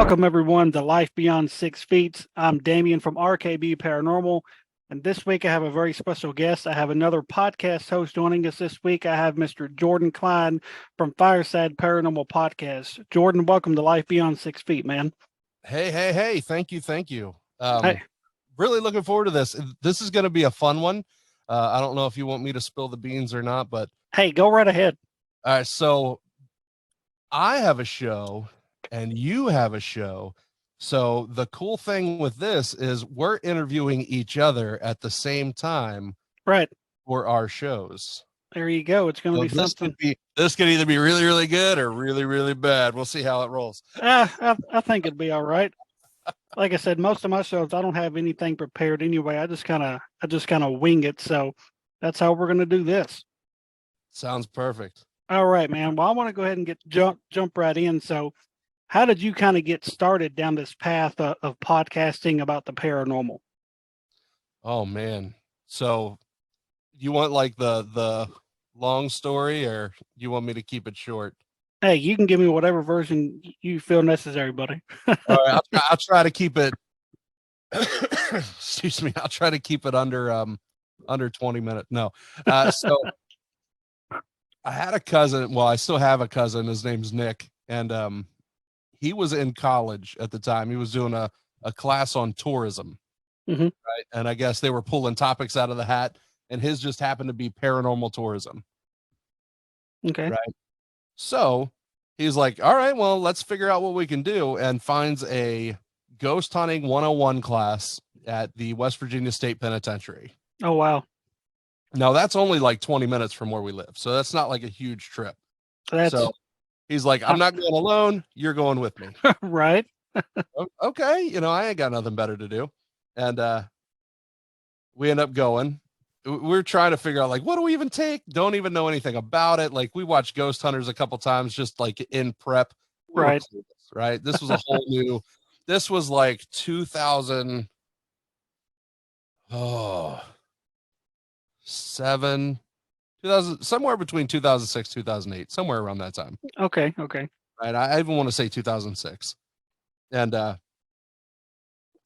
Welcome, everyone, to Life Beyond 6 Feet. I'm Damien from RKB Paranormal, and this week I have a very special guest. I have another podcast host joining us this week. I have Mr. Jordan Cline from Fireside Paranormal Podcast. Jordan, welcome to Life Beyond 6 Feet, man. Hey. Thank you. Hey. Really looking forward to this. This is going to be a fun one. I don't know if you want me to spill the beans or not, but Hey, go right ahead. all right. So I have a show and you have a show. So the cool thing with this is we're interviewing each other at the same time. Right. For our shows. There you go. It's going to be something. This could either be really, really good or really, really bad. We'll see how it rolls. I think it'd be all right. Like I said, most of my shows, I don't have anything prepared anyway. I just kind of wing it. So that's how we're going to do this. Sounds perfect. All right, man. Well, I want to go ahead and jump right in. So how did you kind of get started down this path of podcasting about the paranormal? Oh, man. So you want like the long story, or you want me to keep it short? Hey, you can give me whatever version you feel necessary, buddy. All right, I'll try to keep it. Excuse me. I'll try to keep it under 20 minutes. No. So I had a cousin. Well, I still have a cousin. His name's Nick, and he was in college at the time. He was doing a class on tourism, right? And I guess they were pulling topics out of the hat, and his just happened to be paranormal tourism. Okay. Right. So he's like, all right, well, let's figure out what we can do, and finds a ghost hunting 101 class at the West Virginia State Penitentiary. Oh, wow. Now that's only like 20 minutes from where we live. So that's not like a huge trip. So he's like, I'm not going alone. You're going with me. Right. Okay. I ain't got nothing better to do. And we end up going. We're trying to figure out, like, what do we even take? Don't even know anything about it. Like, we watched Ghost Hunters a couple times, just like in prep. Right. Right. This was a whole new, this was like 2007, somewhere between 2006, 2008, somewhere around that time. Okay. Right. I even want to say 2006. And,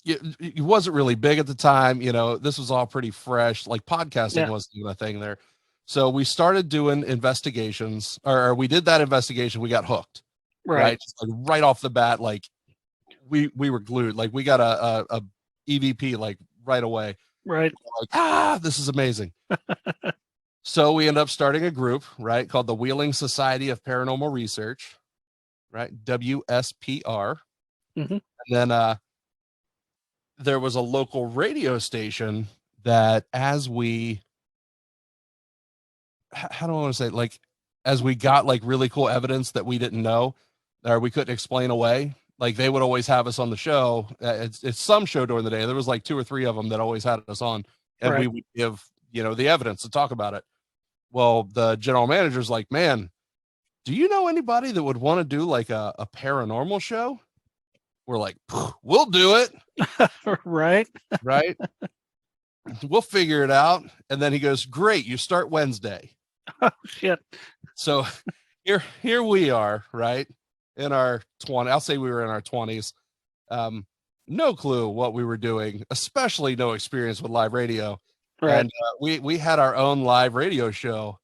it wasn't really big at the time. This was all pretty fresh. Like, podcasting wasn't even a thing there. So we started doing investigations, or we did that investigation. We got hooked, right? Just like right off the bat. Like we were glued. Like, we got a EVP like right away. Right. Like, this is amazing. So we end up starting a group, right, called the Wheeling Society of Paranormal Research, right? WSPR. And then there was a local radio station that, how do I want to say, like, as we got like really cool evidence that we didn't know or we couldn't explain away, like, they would always have us on the show. It's some show during the day. There was like 2 or 3 of them that always had us on, and we would give, the evidence to talk about it. Well, the general manager's like, man, do you know anybody that would want to do like a paranormal show? We're like, we'll do it. Right. We'll figure it out. And then he goes, great, you start Wednesday. Oh, shit. So here we are, right? In our 20s. I'll say we were in our 20s. No clue what we were doing, especially no experience with live radio. Right. And we had our own live radio show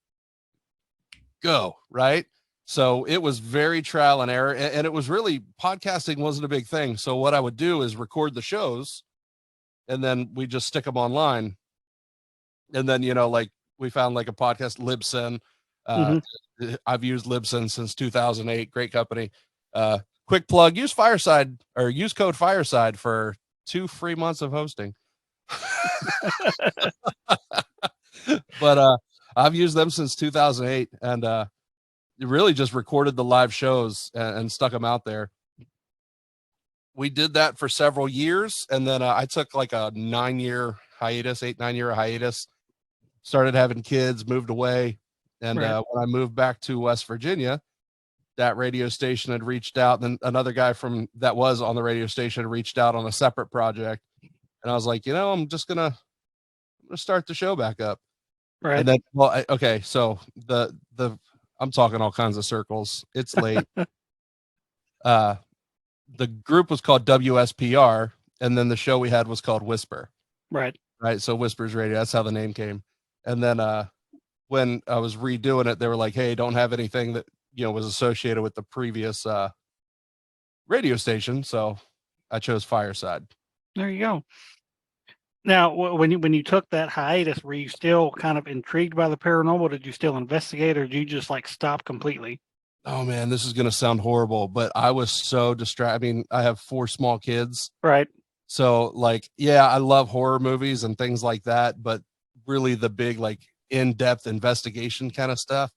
go, right? So it was very trial and error, and it was really, podcasting wasn't a big thing. So what I would do is record the shows, and then we just stick them online. And then, like, we found like a podcast, Libsyn. I've used Libsyn since 2008. Great company. Quick plug, use code Fireside for 2 free months of hosting. But I've used them since 2008, and really just recorded the live shows and stuck them out there. We did that for several years, and then I took like a 9-year hiatus, 8-9 year hiatus, started having kids, moved away. And when I moved back to West Virginia, that radio station had reached out. Then another guy that was on the radio station had reached out on a separate project. And I was like, I'm just going to start the show back up. Right. And then, okay. So I'm talking all kinds of circles. It's late. the group was called WSPR, and then the show we had was called Whisper. Right. Right. So Whispers Radio, that's how the name came. And then when I was redoing it, they were like, hey, don't have anything that, was associated with the previous radio station. So I chose Fireside. There you go. Now, when you took that hiatus, were you still kind of intrigued by the paranormal? Did you still investigate, or did you just like stop completely? Oh man, this is gonna sound horrible, but I was so distracted. I mean, I have 4 small kids. Right. So like, yeah, I love horror movies and things like that, but really the big like in-depth investigation kind of stuff,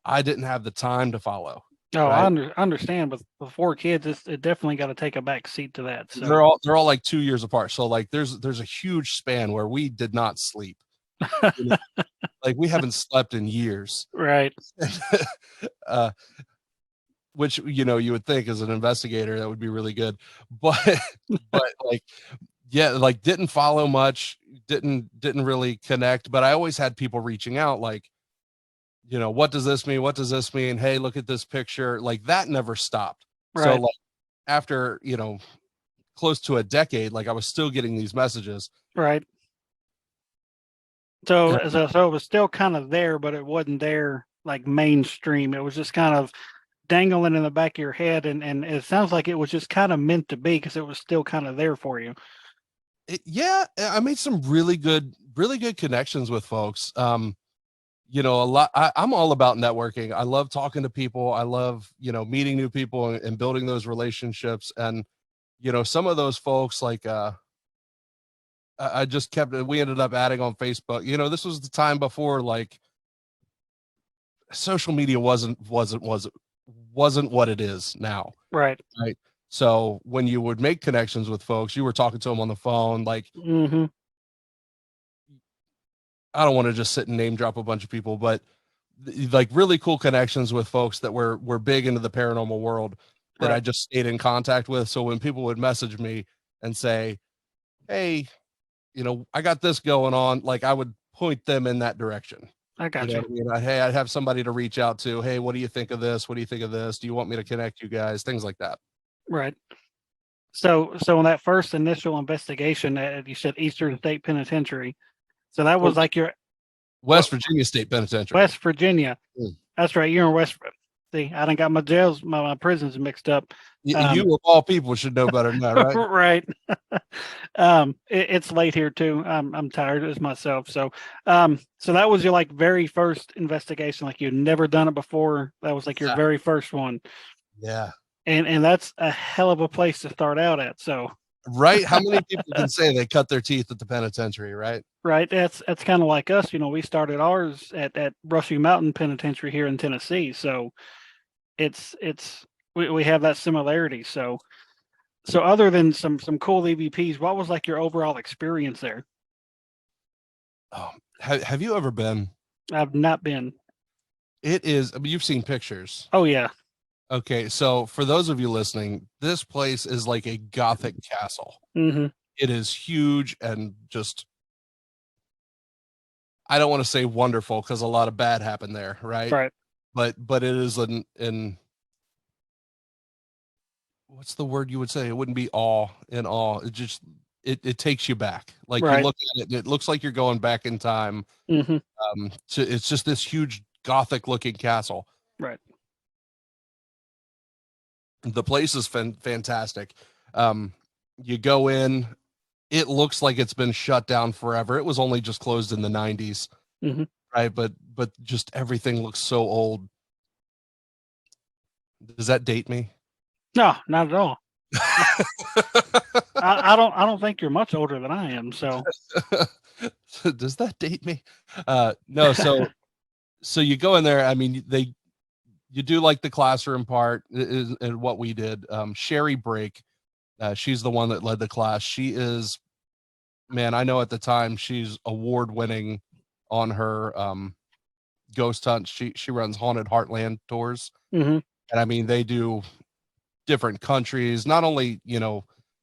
I didn't have the time to follow. Oh, Right. I understand, but the 4 kids, it definitely got to take a back seat to that. So They're all like 2 years apart. So like there's a huge span where we did not sleep. Like we haven't slept in years. right. Which you would think as an investigator that would be really good, but like, yeah, like didn't follow much, didn't really connect, but I always had people reaching out like, what does this mean, hey, look at this picture, like that never stopped. So Right. like after close to a decade, like I was still getting these messages. Right. So it was still kind of there, but it wasn't there like mainstream. It was just kind of dangling in the back of your head, and it sounds like it was just kind of meant to be because it was still kind of there for you. Yeah, I made some really good connections with folks. A lot. I'm all about networking. I love talking to people. I love, meeting new people and building those relationships. And, some of those folks, like, I just we ended up adding on Facebook. This was the time before like social media wasn't what it is now. Right. Right. So when you would make connections with folks, you were talking to them on the phone, like, Mm-hmm. I don't want to just sit and name drop a bunch of people, but like really cool connections with folks that were big into the paranormal world that Right. I just stayed in contact with. So when people would message me and say, hey, I got this going on, like I would point them in that direction. I got you. What I mean? Hey, I'd have somebody to reach out to. Hey, what do you think of this? What do you think of this? Do you want me to connect you guys? Things like that. Right. So in that first initial investigation, you said Eastern State Penitentiary. So that was like your West Virginia State Penitentiary. West Virginia. Mm. That's right. You're in West. See, I done got my jails, my prisons mixed up. You of all people should know better than that, right? right. It's late here too. I'm tired as myself. So that was your like very first investigation. Like you'd never done it before. That was like your very first one. Yeah. And that's a hell of a place to start out at. So right. How many people can say they cut their teeth at the penitentiary, right? Right. That's kind of like us. We started ours at Brushy Mountain Penitentiary here in Tennessee. So we have that similarity. So other than some cool EVPs, what was like your overall experience there? Have you ever been? I've not been. It is. I mean, you've seen pictures. Oh yeah. Okay, so for those of you listening, this place is like a Gothic castle. Mm-hmm. It is huge and just, I don't want to say wonderful because a lot of bad happened there, right? Right. But it is in what's the word you would say? It wouldn't be awe. It just it takes you back. Like right. You look at it, and it looks like you're going back in time. Mm-hmm. It's just this huge Gothic looking castle. Right. The place is fantastic. You go in, it looks like it's been shut down forever. It was only just closed in the 90s. Mm-hmm. Right? But just everything looks so old. Does that date me? No, not at all. I don't think you're much older than I am. So does that date me? No. So you go in there. I mean, you do like the classroom part and what we did. Sherry Brake, she's the one that led the class. She is, man, I know at the time she's award winning on her ghost hunt. She runs Haunted Heartland tours. Mm-hmm. And I mean, they do different countries, not only,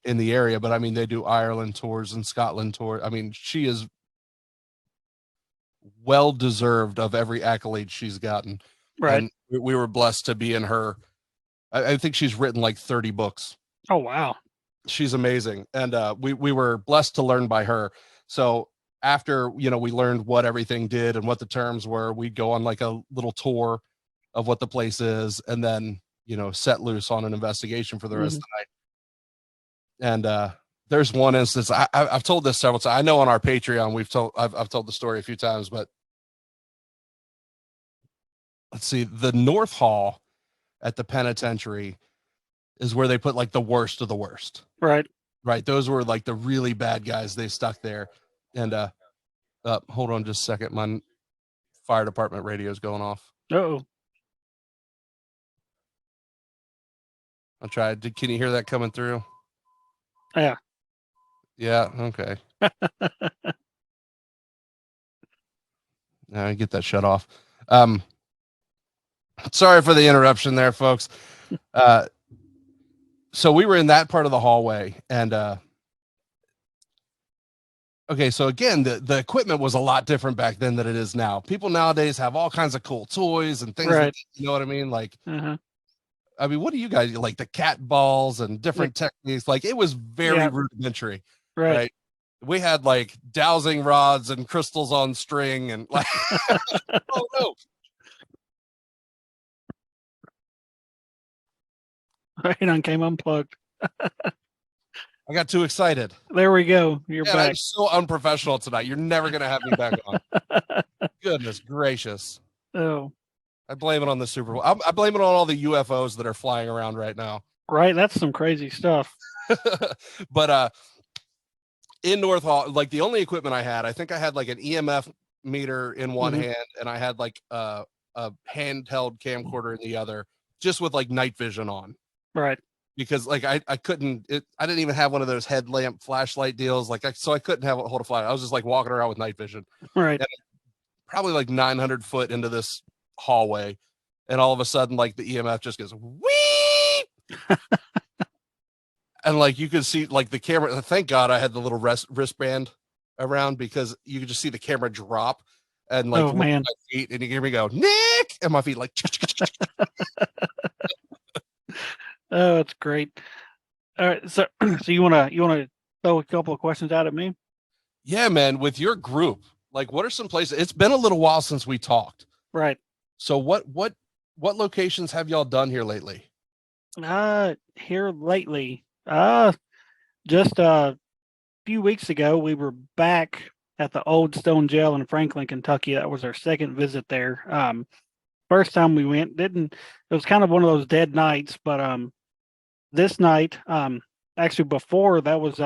in the area, but I mean, they do Ireland tours and Scotland tour. I mean, she is well deserved of every accolade she's gotten. Right. And we were blessed to be in her. I think she's written like 30 books. Oh, wow. She's amazing. And we were blessed to learn by her. So after, we learned what everything did and what the terms were, we'd go on like a little tour of what the place is, and then, set loose on an investigation for the rest of the night. And there's one instance, I've told this several times. I know on our Patreon, I've told the story a few times, but let's see, the North Hall at the penitentiary is where they put like the worst of the worst. Right. Right. Those were like the really bad guys they stuck there. And hold on just a second. My fire department radio is going off. Uh-oh. I'll try. Can you hear that coming through? Yeah. Yeah. Okay. Now I get that shut off. Sorry for the interruption there, folks. So we were in that part of the hallway, and okay, so again, the equipment was a lot different back then than it is now. People nowadays have all kinds of cool toys and things. Right. You know what I mean? Like, Uh-huh. I mean, what do you guys like? The cat balls and different techniques. Like, it was very rudimentary, right? We had like dowsing rods and crystals on string, and like, oh no. Right, came unplugged. I got too excited. There we go. You're back. I'm so unprofessional tonight. You're never gonna have me back on. Goodness gracious. Oh, I blame it on the Super Bowl. I blame it on all the UFOs that are flying around right now. Right, that's some crazy stuff. But in North Hall, like the only equipment I had, I think I had like an EMF meter in one hand, and I had like a handheld camcorder in the other, just with like night vision on. Right. Because like I couldn't, I didn't even have one of those headlamp flashlight deals. So I couldn't hold a flashlight. I was just like walking around with night vision. Right. And probably like 900 foot into this hallway, and all of a sudden like the EMF just goes wee. And like you could see like the camera. Thank God I had the little wristband around, because you could just see the camera drop, and like look at my feet, and you hear me go, Nick, and my feet like oh, that's great. All right, so you wanna throw a couple of questions out at me? Yeah, man. With your group, like, what are some places? It's been a little while since we talked. Right. So what locations have y'all done here lately? Here lately, just a few weeks ago, we were back at the Old Stone Jail in Franklin, Kentucky. That was our second visit there. First time we went, it was kind of one of those dead nights, but this night, actually before that was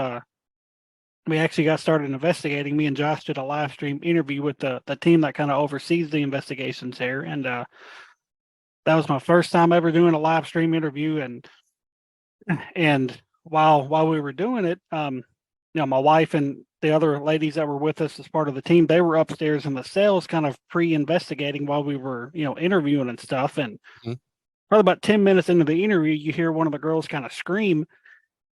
we actually got started investigating. Me and Josh did a live stream interview with the team that kind of oversees the investigations there, and that was my first time ever doing a live stream interview. And while we were doing it, my wife and the other ladies that were with us as part of the team, they were upstairs in the cells, kind of pre-investigating while we were, interviewing and stuff. And probably about 10 minutes into the interview, you hear one of the girls kind of scream.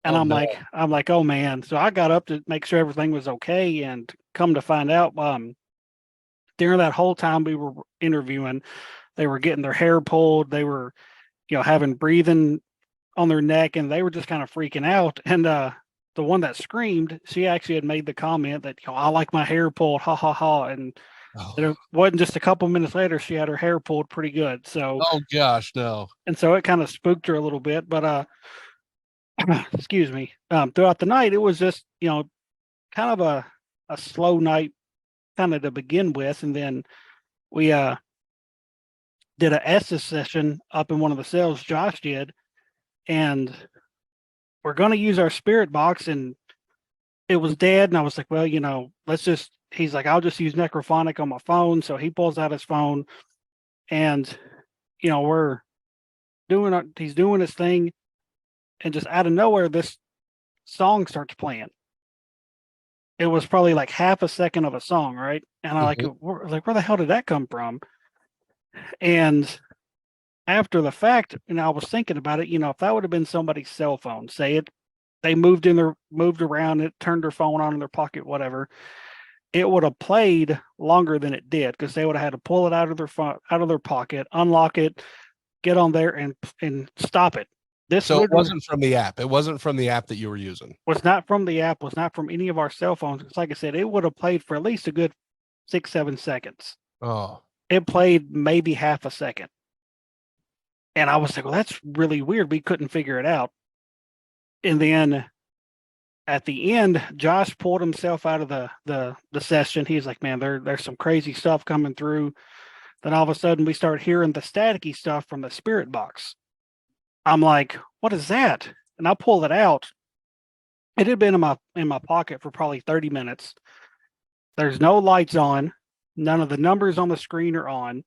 And I'm like, oh man. So I got up to make sure everything was okay. And come to find out, during that whole time we were interviewing, they were getting their hair pulled. They were, having breathing on their neck, and they were just kind of freaking out. And the one that screamed, she actually had made the comment that, I like my hair pulled, ha ha ha. And it wasn't just a couple minutes later, she had her hair pulled pretty good. So, oh gosh, no. And so it kind of spooked her a little bit, but excuse me. Throughout the night, it was just, kind of a slow night kind of to begin with. And then we did a Estes session up in one of the cells, Josh did, and we're going to use our spirit box, and it was dead. And I was like, well, he's like, I'll just use necrophonic on my phone. So he pulls out his phone, and, he's doing his thing. And just out of nowhere, this song starts playing. It was probably like half a second of a song, right? And I where the hell did that come from? And after the fact, I was thinking about it, if that would have been somebody's cell phone, they moved around, it turned their phone on in their pocket, whatever, it would have played longer than it did, because they would have had to pull it out of their pocket, unlock it, get on there and stop it. This So it literally wasn't from the app. It wasn't from the app that you were using. was not from the app, was not from any of our cell phones. It's like I said, it would have played for at least a good 6, 7 seconds. Oh, It played maybe half a second. And I was like, well, that's really weird. We couldn't figure it out. And then at the end, Josh pulled himself out of the session. He's like, man, there's some crazy stuff coming through. Then all of a sudden we start hearing the staticky stuff from the spirit box. I'm like, what is that? And I pulled it out. It had been in my pocket for probably 30 minutes. There's no lights on. None of the numbers on the screen are on.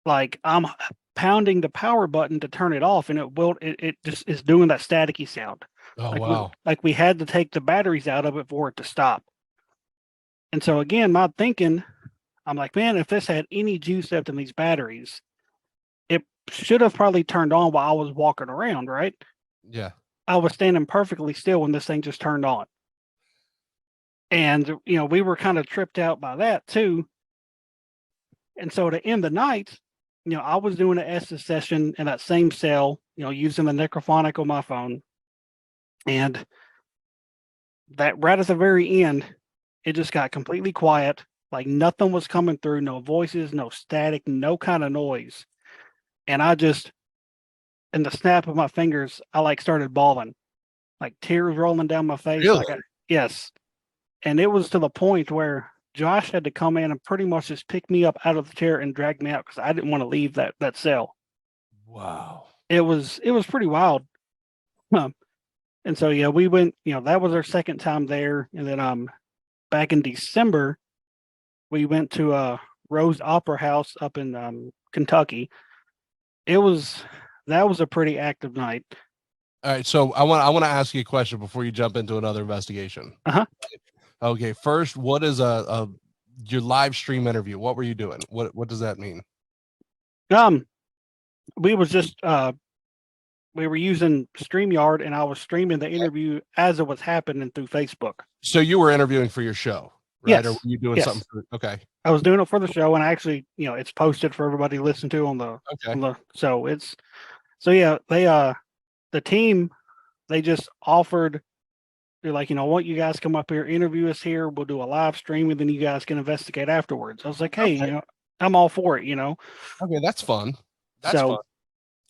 Like I'm pounding the power button to turn it off, and it just is doing that staticky sound. oh Like wow. we had to take the batteries out of it for it to stop. And so again, my thinking, I'm like, man, if this had any juice left in these batteries, it should have probably turned on while I was walking around, right? Yeah. I was standing perfectly still when this thing just turned on. And, we were kind of tripped out by that too. And so to end the night, I was doing an Estes session in that same cell, using the necrophonic on my phone. And that right at the very end, it just got completely quiet. Like nothing was coming through, no voices, no static, no kind of noise. And I just, in the snap of my fingers, I like started bawling, like tears rolling down my face. Really? Yes. And it was to the point where Josh had to come in and pretty much just pick me up out of the chair and drag me out because I didn't want to leave that cell. Wow. It was pretty wild. And so yeah, we went. That was our second time there, and then back in December, we went to Rose Opera House up in Kentucky. That was a pretty active night. All right. So I want to ask you a question before you jump into another investigation. Uh-huh. Okay. First, what is your live stream interview? What were you doing? What does that mean? We was just we were using StreamYard, and I was streaming the interview as it was happening through Facebook. So you were interviewing for your show, right? Yes. Or were you doing something okay. I was doing it for the show, and actually, it's posted for everybody to listen to on the so yeah, they the team, they just offered, they're like, I want you guys to come up here, interview us here, we'll do a live stream, and then you guys can investigate afterwards. I was like, hey, Okay. I'm all for it, Okay, that's fun. That's so fun.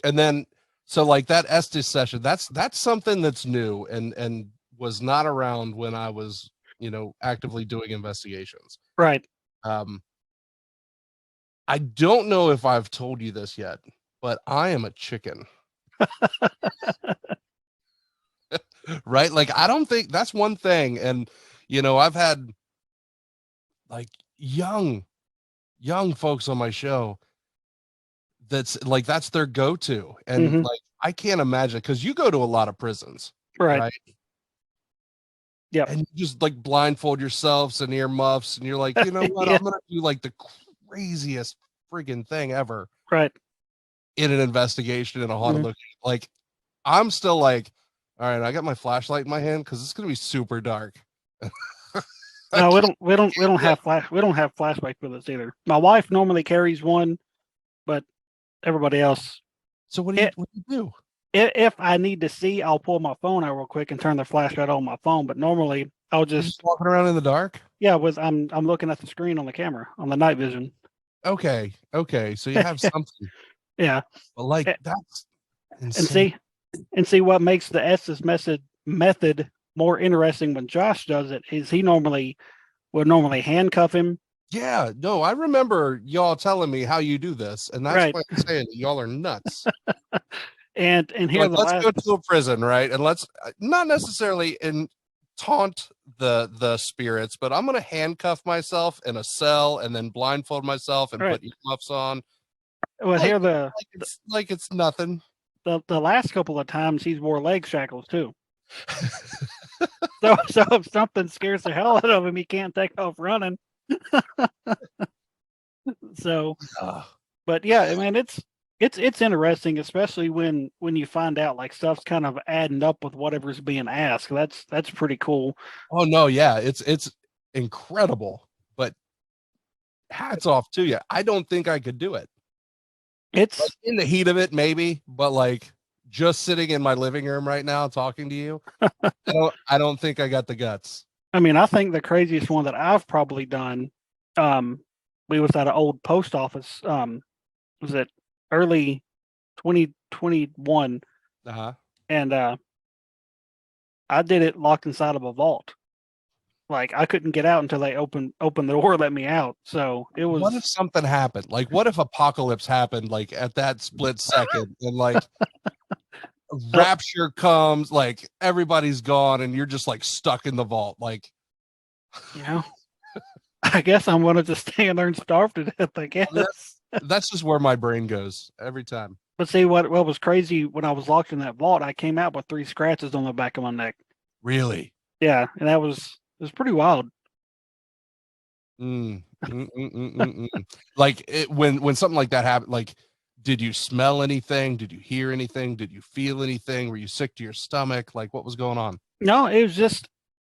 And then so like that Estes session, that's something that's new and was not around when I was, actively doing investigations. right. I don't know if I've told you this yet, but I am a chicken. Right? Like I don't think that's one thing. And I've had like young folks on my show that's like that's their go-to. And Mhm. like I can't imagine because you go to a lot of prisons, Right. right? Yep. And you just like blindfold yourselves and earmuffs, and you're like, you know what? Yeah. I'm gonna do like the craziest friggin' thing ever Right. in an investigation in a haunted Mhm. location. Like, I'm still like, all right, I got my flashlight in my hand because it's gonna be super dark. No, we don't have flashlights with us either. My wife normally carries one, but everybody else. So what do you do? If I need to see, I'll pull my phone out real quick and turn the flashlight on my phone. But normally, I'll You're just walking around in the dark? I'm looking at the screen on the camera on the night vision. Okay. So you have something. Yeah, But like Eh, that's and insane. see what makes the Estes method more interesting when Josh does it is he would normally handcuff him. Yeah, no, I remember y'all telling me how you do this, and that's Right. why I'm saying y'all are nuts. And here Like, the let's last go to a prison, right? And let's not necessarily taunt the spirits, but I'm gonna handcuff myself in a cell and then blindfold myself and right. put earmuffs on. Well, Like, here like it's nothing. the last couple of times he's wore leg shackles too. So if something scares the hell out of him, he can't take off running. So, Ugh. but yeah, I mean it's interesting, especially when you find out like stuff's kind of adding up with whatever's being asked. That's pretty cool. Oh no, yeah, it's incredible, but hats off to you. I don't think I could do it. Like It's in the heat of it, maybe, but like just sitting in my living room right now talking to you, I don't think I got the guts. I mean, I think the craziest one that I've probably done, um, we was at an old post office. Was it early 2021, Uh-huh. and I did it locked inside of a vault. Like I couldn't get out until they opened the door, let me out. So it What if was something happened? Like, what if apocalypse happened, like at that split second, and like so rapture comes, like everybody's gone, and you're just like stuck in the vault. Like, you know, I guess I'm gonna just stand there and starve to death. I that, guess. that's just where my brain goes every time. But see what was crazy when I was locked in that vault, I came out with 3 scratches on the back of my neck. Really? Yeah, and it was pretty wild. Mm, mm, mm, mm, mm, mm. Like when something like that happened, like did you smell anything? Did you hear anything? Did you feel anything? Were you sick to your stomach? Like what was going on? No, it was just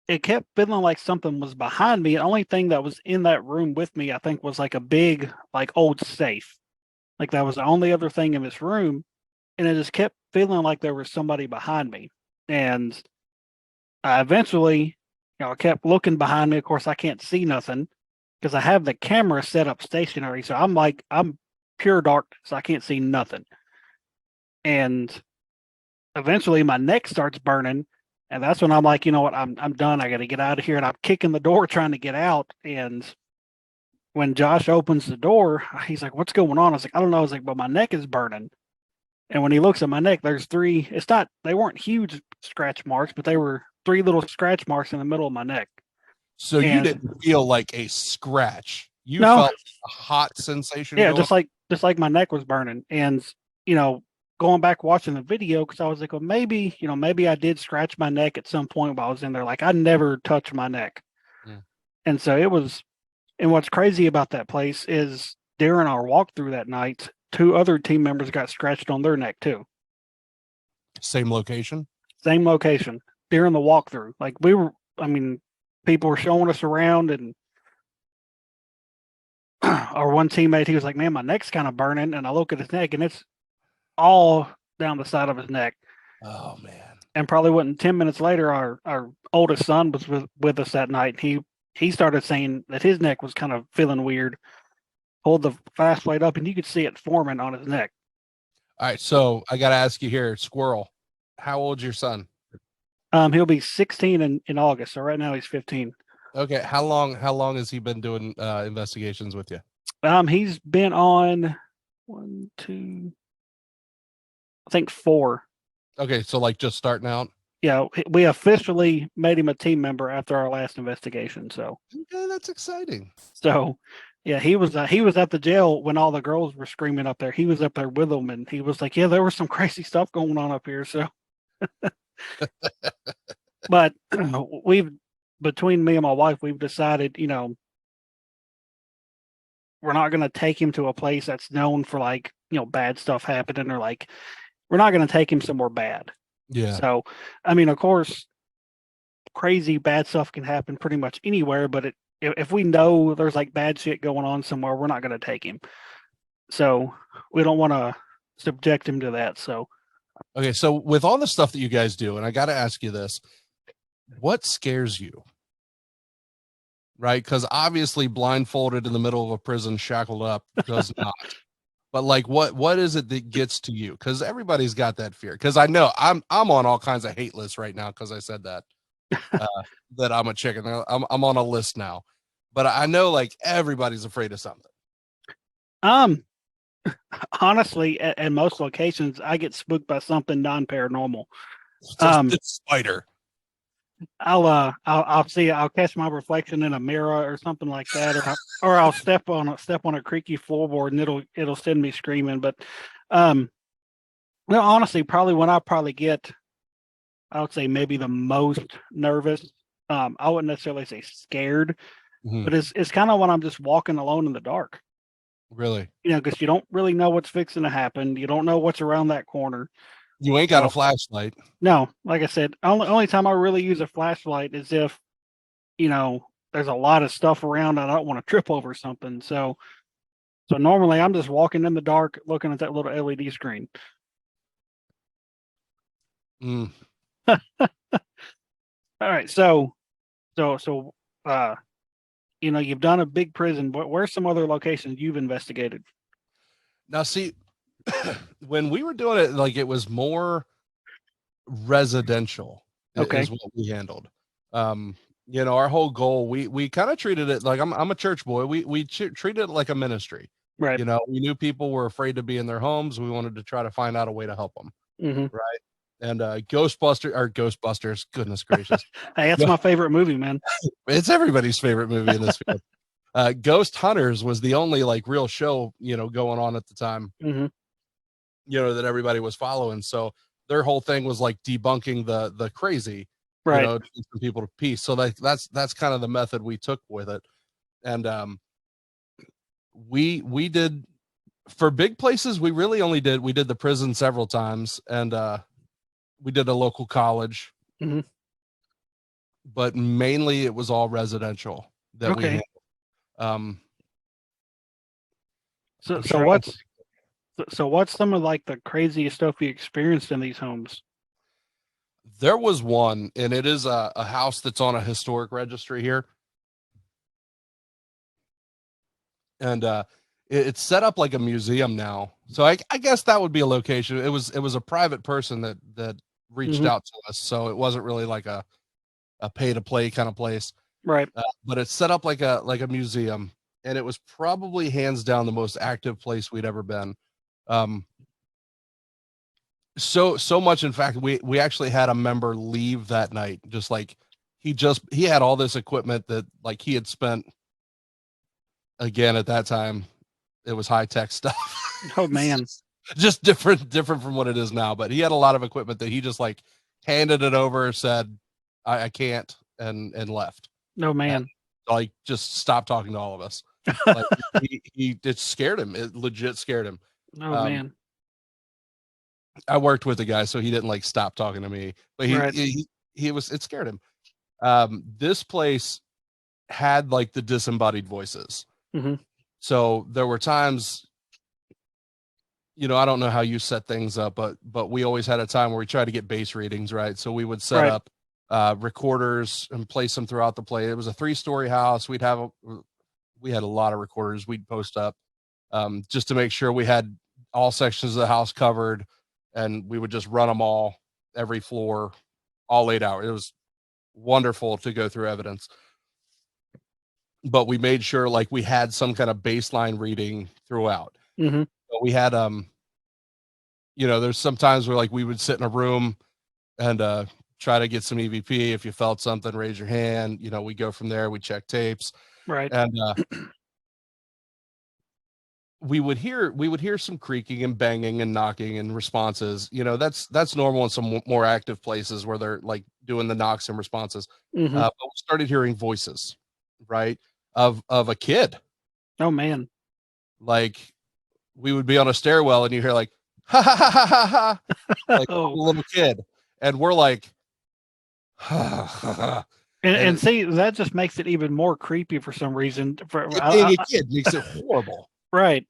it kept feeling like something was behind me. The only thing that was in that room with me, I think, was like a big, like old safe. Like that was the only other thing in this room. And it just kept feeling like there was somebody behind me. And I eventually, I kept looking behind me. Of course, I can't see nothing because I have the camera set up stationary. So I'm pure darkness. I can't see nothing. And eventually my neck starts burning. And that's when I'm like, you know what, I'm done. I got to get out of here. And I'm kicking the door trying to get out. And when Josh opens the door, he's like, "What's going on?" I was like, "I don't know." I was like, "But my neck is burning." And when he looks at my neck, there's three. It's not. They weren't huge scratch marks, but they were three little scratch marks in the middle of my neck. So you And didn't feel like a scratch. You no, felt a hot sensation yeah, going. just like my neck was burning. And you know, going back watching the video because I was like, well, maybe maybe I did scratch my neck at some point while I was in there. Like I never touched my neck, Mm. and so it was. And what's crazy about that place is during our walkthrough that night, two other team members got scratched on their neck too. Same location. Same location during the walkthrough. Like we were, I mean, people were showing us around, and our one teammate, he was like, "Man, my neck's kind of burning," and I look at his neck, and it's all down the side of his neck. Oh man. And probably wasn't 10 minutes later, our oldest son was with us that night. He started saying that his neck was kind of feeling weird. Pulled the flashlight up, and you could see it forming on his neck. All right. So I got to ask you here, Squirrel, how old's your son? He'll be 16 in August. So right now he's 15. Okay. How long has he been doing investigations with you? He's been on one, two, I think four. Okay. So like just starting out. Yeah, we officially made him a team member after our last investigation. Okay, that's exciting. So yeah, he was at the jail when all the girls were screaming up there. He was up there with them, and he was like, "Yeah, there was some crazy stuff going on up here." So, but we've between me and my wife, we've decided, we're not going to take him to a place that's known for like bad stuff happening, or like we're not going to take him somewhere bad. Yeah. So, I mean, of course, crazy bad stuff can happen pretty much anywhere, but if we know there's like bad shit going on somewhere, we're not going to take him. So we don't want to subject him to that. So Okay. So with all the stuff that you guys do, and I got to ask you this, what scares you? Right? Because obviously blindfolded in the middle of a prison, shackled up, does not. But like, what is it that gets to you? Because everybody's got that fear. Because I know I'm on all kinds of hate lists right now because I said that uh, that I'm a chicken. I'm on a list now, but I know like everybody's afraid of something. um honestly, at most locations, I get spooked by something non-paranormal. Just Um, this spider. I'll see, I'll catch my reflection in a mirror or something like that, or I'll step on a creaky floorboard and it'll send me screaming. But um, no, honestly, probably when I probably get, I would say maybe the most nervous. I wouldn't necessarily say scared, Mhm. but it's kind of when I'm just walking alone in the dark. Really? Because you don't really know what's fixing to happen. You don't know what's around that corner. You ain't got a So flashlight. no, like I said, only time I really use a flashlight is if there's a lot of stuff around and I don't want to trip over something. So normally I'm just walking in the dark looking at that little LED screen. Mm. All right. So, uh, you've done a big prison. Where's some other locations you've investigated? Now, see, when we were doing it, like, it was more residential Okay. is what we handled. Um, our whole goal, we kind of treated it like I'm a church boy. We treated it like a ministry. Right. We knew people were afraid to be in their homes. We wanted to try to find out a way to help them. Mm-hmm. Right. And Ghostbusters, goodness gracious. Hey, that's my favorite movie, man. It's everybody's favorite movie in this field. Ghost Hunters was the only like real show, going on at the time, Mm-hmm. that everybody was following. So their whole thing was like debunking the crazy, Right. to keep some people to peace. So that's kind of the method we took with it. And we did, for big places, we did the prison several times, and we did a local college. Mm-hmm. But mainly it was all residential that we Okay. handled. Um, So, I'm so sure what's so what's some of like the craziest stuff you experienced in these homes? there was one, and it is a house that's on a historic registry here, and it's set up like a museum now. So I guess that would be a location. It was a private person that reached Mm-hmm. out to us, so it wasn't really like a pay to play kind of place. Right. But it's set up like a museum, and it was probably hands down the most active place we'd ever been. Um, so much, in fact, we actually had a member leave that night, just like he had all this equipment that like he had spent, again, at that time it was high tech stuff. Oh man. Just different from what it is now, but he had a lot of equipment that he just like handed it over, said I can't, and left. Oh man. Like, just stopped talking to all of us. Like, it scared him. It legit scared him. Oh um man. I worked with the guy, so he didn't like stop talking to me, but Right. it scared him. This place had like the disembodied voices. Mm-hmm. So there were times, I don't know how you set things up, but we always had a time where we tried to get base readings, right? So we would set Right. up recorders and place them throughout the place. It was a 3-story house. We had a lot of recorders we'd post up, just to make sure we had all sections of the house covered, and we would just run them all, every floor, all laid out. It was wonderful to go through evidence, but we made sure like we had some kind of baseline reading throughout. Mm-hmm. So we had there's sometimes where like we would sit in a room and try to get some EVP. If you felt something, raise your hand. We go from there. We check tapes, Right. and we would hear some creaking and banging and knocking and responses. That's normal in some more active places where they're like doing the knocks and responses. Mm-hmm. But we started hearing voices, right, of a kid. Oh man. Like, we would be on a stairwell and you hear like ha ha ha ha ha ha, like a Oh. little kid, and we're like ha, ha, ha. And see, that just makes it even more creepy for some reason. Being a kid makes it horrible. Right.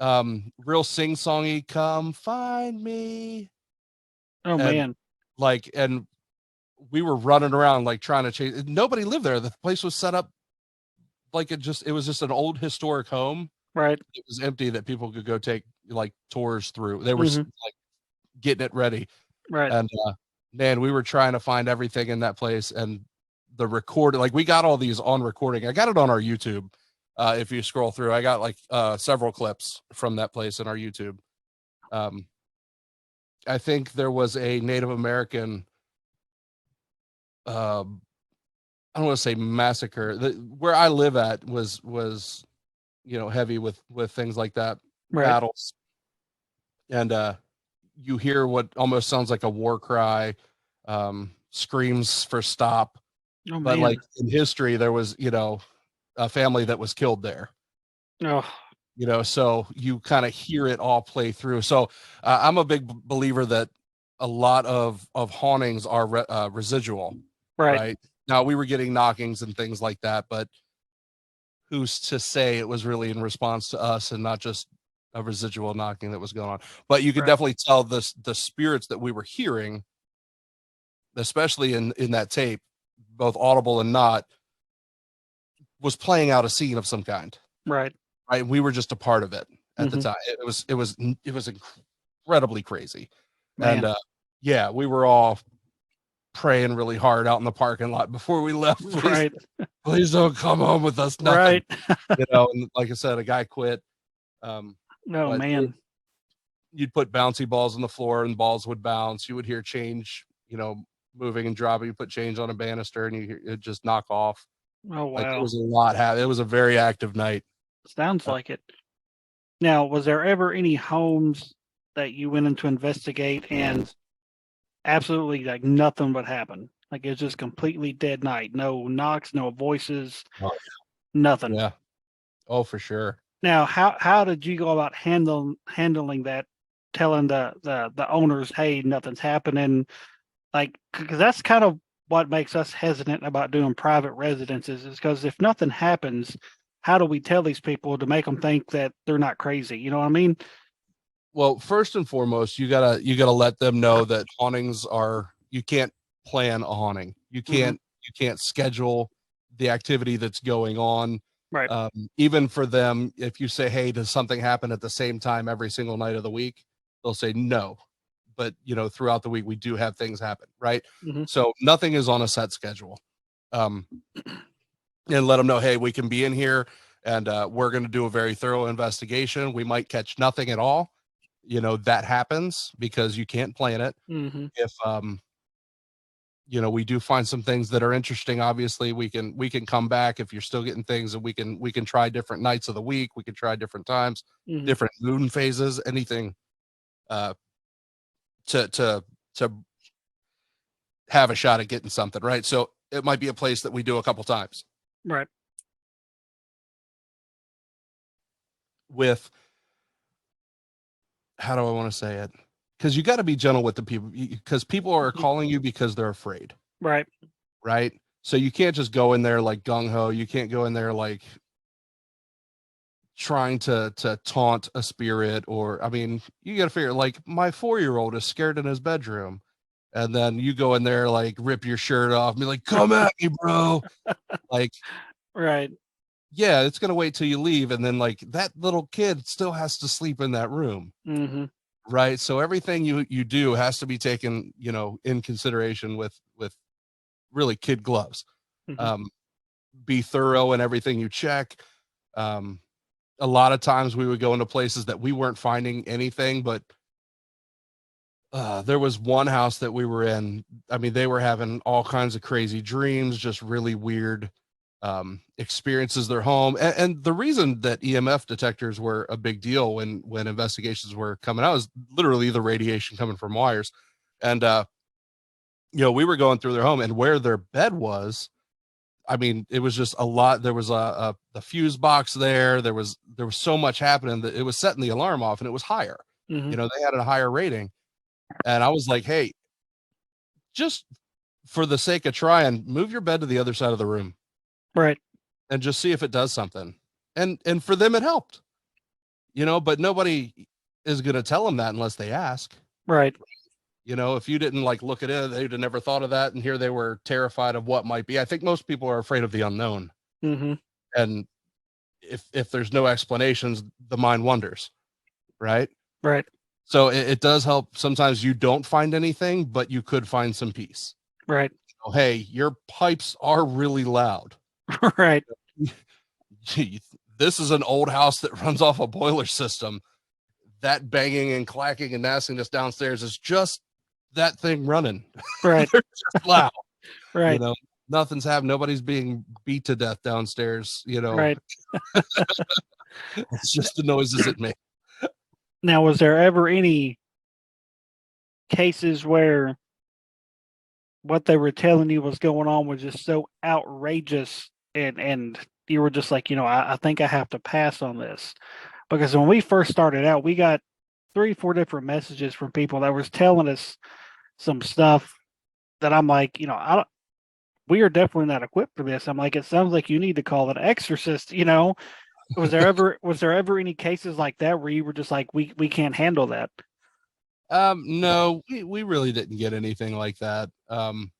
Real sing-songy, come find me. Oh man. Like, and we were running around like trying to chase. Nobody lived there. The place was set up like it was just an old historic home. Right. It was empty that people could go take like tours through. They were Mhm. like getting it ready. Right. And man, we were trying to find everything in that place, and the recording, like, we got all these on recording. I got it on our YouTube. If you scroll through, I got like several clips from that place in our YouTube. I think there was a Native American, I don't want to say massacre. Where I live at was heavy with things like that, Right. battles, and you hear what almost sounds like a war cry, screams for stop. Oh But man. like, in history, there was a family that was killed there. Oh. So you kind of hear it all play through. So I'm a big believer that a lot of hauntings are residual. Right. Now, we were getting knockings and things like that, but who's to say it was really in response to us and not just a residual knocking that was going on? But you could Right. definitely tell the spirits that we were hearing especially in that tape, both audible and not, was playing out a scene of some kind. Right. Right. We were just a part of it at the Mhm. time. It was incredibly crazy. And Man. yeah, we were all praying really hard out in the parking lot before we left. Right. Please don't come home with us. Nothing. Right. And like I said, a guy quit. No, But man. you'd put bouncy balls on the floor and balls would bounce. You would hear change, moving and dropping. You put change on a banister and it just knock off. Oh, Like it wow. was a lot. It was a very active night. Sounds like it. Now, was there ever any homes that you went in to investigate and absolutely like nothing would happen? Like it's just completely dead night. No knocks, no voices, Oh, nothing. yeah. Oh, for sure. Now, how did you go about handling that, telling the owners, hey, nothing's happening? Like, because that's kind of what makes us hesitant about doing private residences is because if nothing happens, how do we tell these people to make them think that they're not crazy? You know what I mean? Well, first and foremost, you gotta let them know that hauntings are, you can't plan a haunting. Hmm. You can't schedule the activity that's going on. Right. Even for them, if you say, hey, does something happen at the same time every single night of the week? They'll say no. But throughout the week we do have things happen, right? Hmm. So nothing is on a set schedule. Um, and let them know, hey, we can be in here and we're going to do a very thorough investigation. We might catch nothing at all. That happens because you can't plan it. Hmm. If we do find some things that are interesting, obviously we can come back if you're still getting things, and we can try different nights of the week. We can try different times, Hmm. different moon phases, anything to have a shot at getting something, right? So it might be a place that we do a couple times. Right. With, how do I want to say it? Because you got to be gentle with the people, because people are calling you because they're afraid. Right. Right. So you can't just go in there like gung ho. You can't go in there like trying to taunt a spirit, or, I mean, you got to figure, like, my 4-year-old is scared in his bedroom. And then you go in there, like, rip your shirt off and be like, come at me, bro. Like, Right. yeah, it's going to wait till you leave. And then, like, that little kid still has to sleep in that room. Hmm. Right. So everything you do has to be taken, in consideration with really kid gloves. Hmm. Um, be thorough in everything you check. Um, a lot of times we would go into places that we weren't finding anything, but there was one house that we were in. I mean, they were having all kinds of crazy dreams, just really weird experiences their home. And the reason that EMF detectors were a big deal when investigations were coming out is literally the radiation coming from wires. And we were going through their home, and where their bed was, I mean, it was just a lot. There was the fuse box there. There was so much happening that it was setting the alarm off, and it was higher. Hmm. They had a higher rating. And I was like, hey, just for the sake of trying, move your bed to the other side of the room Right. and just see if it does something. And for them, it helped, but nobody is going to tell them that unless they ask. Right. If you didn't like look at it, they'd have never thought of that. And here they were terrified of what might be. I think most people are afraid of the unknown. Hmm. And if there's no explanations, the mind wanders. Right. Right. So it does help. Sometimes you don't find anything, but you could find some peace. Right. Oh, hey, your pipes are really loud. Right. Gee, this is an old house that runs off a boiler system. That banging and clacking and nastiness downstairs is just that thing running. Right. They're just loud. Right. Nothing's happened. Nobody's being beat to death downstairs. Right. It's just the noises it makes. Now, was there ever any cases where what they were telling you was going on was just so outrageous and you were just like, I think I have to pass on this? Because when we first started out, we got 3-4 different messages from people that was telling us some stuff that I'm like, we are definitely not equipped for this. I'm like, it sounds like you need to call an exorcist. Was there ever any cases like that where you were just like, we can't handle that? No, we really didn't get anything like that. I'm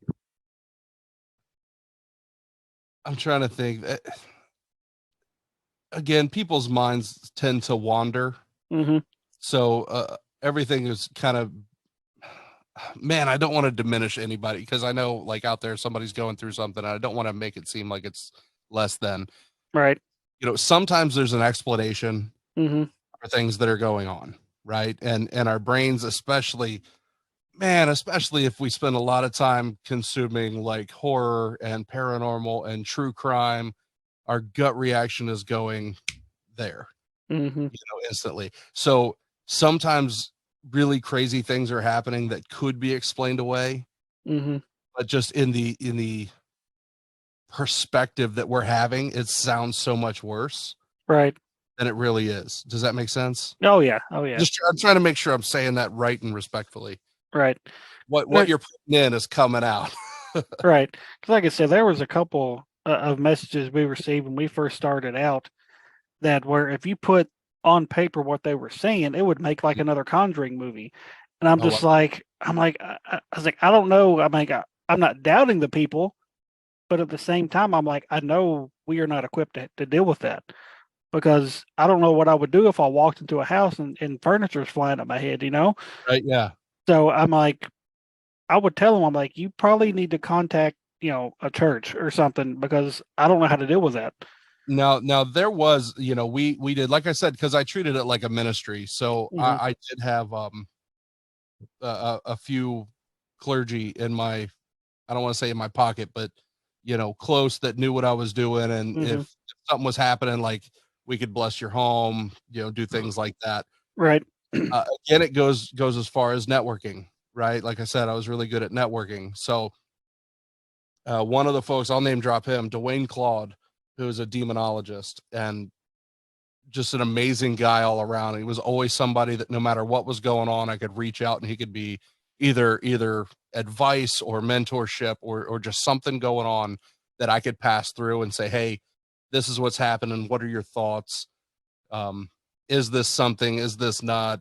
trying to think. Again, people's minds tend to wander. Mm-hmm. So everything is kind of, man, I don't want to diminish anybody because I know like out there somebody's going through something. And I don't want to make it seem like it's less than. Right. Sometimes there's an explanation Mm-hmm. for things that are going on, right? And our brains, especially, man, especially if we spend a lot of time consuming like horror and paranormal and true crime, our gut reaction is going there, Mm-hmm. instantly. So sometimes really crazy things are happening that could be explained away, Mm-hmm. but just in the perspective that we're having, it sounds so much worse Right. than it really is. Does that make sense? Oh yeah. Oh yeah. I'm trying to make sure I'm saying that right and respectfully. Right. What you're putting in is coming out. Right. Because like I said, there was a couple of messages we received when we first started out that where if you put on paper what they were saying, it would make like another Conjuring movie. And I'm Oh, wow. just like, I was like, I don't know. I'm like, I'm not doubting the people, but at the same time, I'm like, I know we are not equipped to deal with that because I don't know what I would do if I walked into a house and furniture is flying at my head, you know? Right? Yeah. So I'm like, I would tell them, I'm like, you probably need to contact, a church or something because I don't know how to deal with that. Now there was, we did, like I said, because I treated it like a ministry. So Hmm. I did have a few clergy in my, I don't want to say in my pocket, but close, that knew what I was doing, and Hmm. if something was happening, like we could bless your home, do things like that. Right. Again, it goes as far as networking, right? Like I said, I was really good at networking. So one of the folks, I'll name drop him, Dwayne Claude, who is a demonologist and just an amazing guy all around. He was always somebody that no matter what was going on, I could reach out and he could be either advice or mentorship or just something going on that I could pass through and say, hey, this is what's happening. What are your thoughts? Um, is this something? Is this not?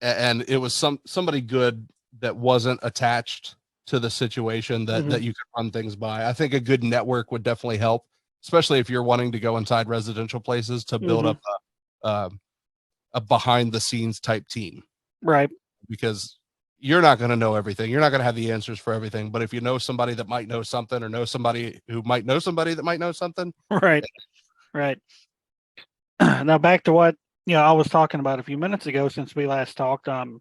And it was somebody good that wasn't attached to the situation that Hmm. you could run things by. I think a good network would definitely help, especially if you're wanting to go inside residential places to build Hmm. up a behind the scenes type team, Right. because you're not going to know everything. You're not going to have the answers for everything. But if you know somebody that might know something, or know somebody who might know somebody that might know something. Right. Right. Now back to what I was talking about a few minutes ago since we last talked. Like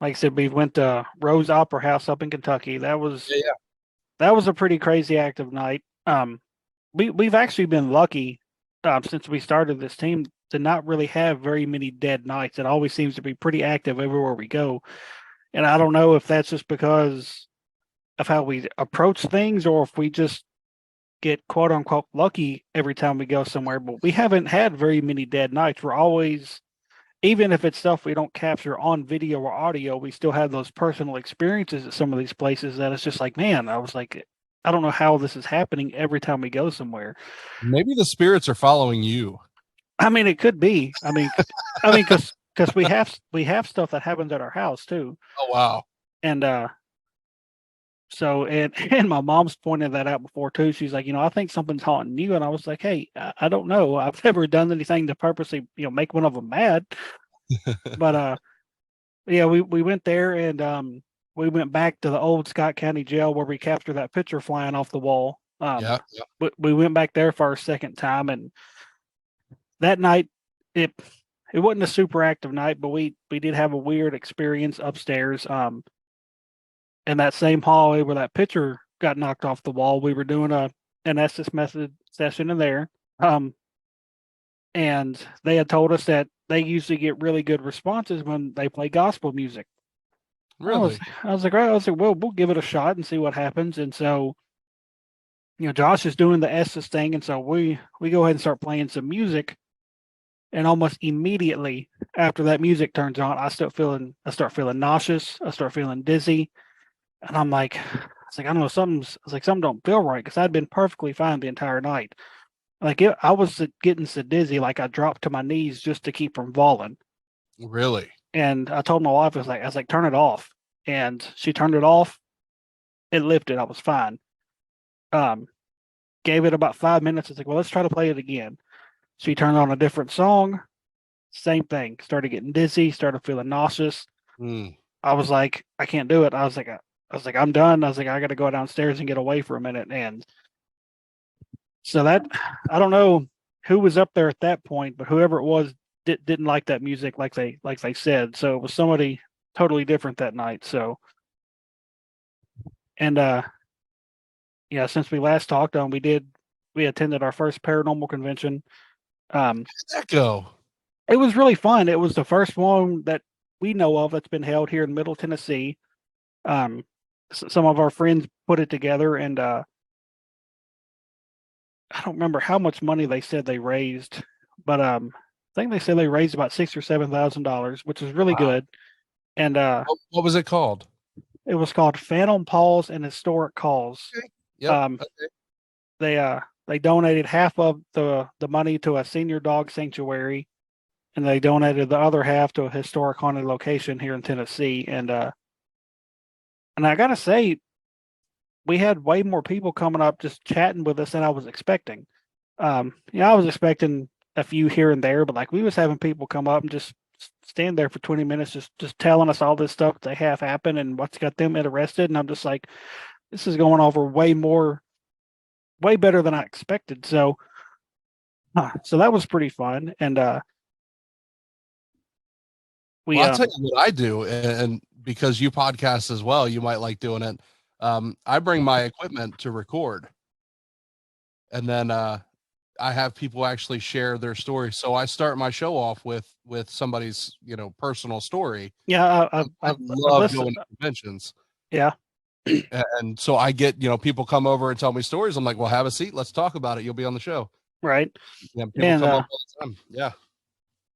I said, we went to Rose Opera House up in Kentucky. Yeah, That was a pretty crazy active night. We've actually been lucky since we started this team to not really have very many dead nights. It always seems to be pretty active everywhere we go. And I don't know if that's just because of how we approach things or if we just get quote unquote lucky every time we go somewhere, but we haven't had very many dead nights. We're always, even if it's stuff we don't capture on video or audio, we still have those personal experiences at some of these places that it's just like, man, I was like, I don't know how this is happening every time we go somewhere. maybe the spirits are following you. I mean, it could be. Because we have stuff that happens at our house too, Oh, wow. and so and my mom's pointed that out before too. She's like, I think something's haunting you, and I was like, hey, I don't know. I've never done anything to purposely, make one of them mad, but yeah, we went there and we went back to the old Scott County Jail where we captured that picture flying off the wall. Yeah, yeah. We went back there for our second time, and that night it it wasn't a super active night, but we did have a weird experience upstairs. In that same hallway where that picture got knocked off the wall, we were doing an Estes method session in there. Um, and they had told us that they usually get really good responses when they play gospel music. I was Really? I was like, right, I was like, well, we'll give it a shot and see what happens. And so, Josh is doing the Estes thing, and so we go ahead and start playing some music. And almost immediately after that music turns on, I start feeling nauseous. I start feeling dizzy. And I don't know, something don't feel right because I'd been perfectly fine the entire night. I was getting so dizzy, like I dropped to my knees just to keep from falling. Really? And I told my wife, I was like, turn it off. And she turned it off. It lifted. I was fine. Um, Gave it about 5 minutes. It's like, well, let's try to play it again. She turned on a different song. Same thing. Started getting dizzy. Started feeling nauseous. Mm. I was like, I can't do it. I'm done. I was like, I got to go downstairs and get away for a minute. And so that, I don't know who was up there at that point, but whoever it was didn't like that music like they said. So it was somebody totally different that night. So and yeah, since we last talked we attended our first paranormal convention. How'd that go? It was really fun. It was the first one that we know of that's been held here in Middle Tennessee. Some of our friends put it together, and I don't remember how much money they said they raised, but I think they said they raised about $6,000 or $7,000, which is really Wow. good. And What was it called? it was called Phantom Paws and Historic Calls. Okay. Yep. Um, Okay. they donated half of the money to a senior dog sanctuary, and they donated the other half to a historic haunted location here in Tennessee. And I gotta say, we had way more people coming up just chatting with us than I was expecting. I was expecting a few here and there, but like we was having people come up and just stand there for 20 minutes, just telling us all this stuff they have happened and what's got them interested. And I'm just like, this is going over way better than I expected. So, so that was pretty fun. And we, Well, I'll tell you what I do, and because you podcast as well, you might like doing it. I bring my equipment to record, and then I have people actually share their story. So I start my show off with somebody's personal story. yeah, I I've love listened. going to conventions, Yeah, and so I get people come over and tell me stories. I'm like, well, have a seat, let's talk about it. You'll be on the show. right. Yeah, people And come up all the time. Yeah,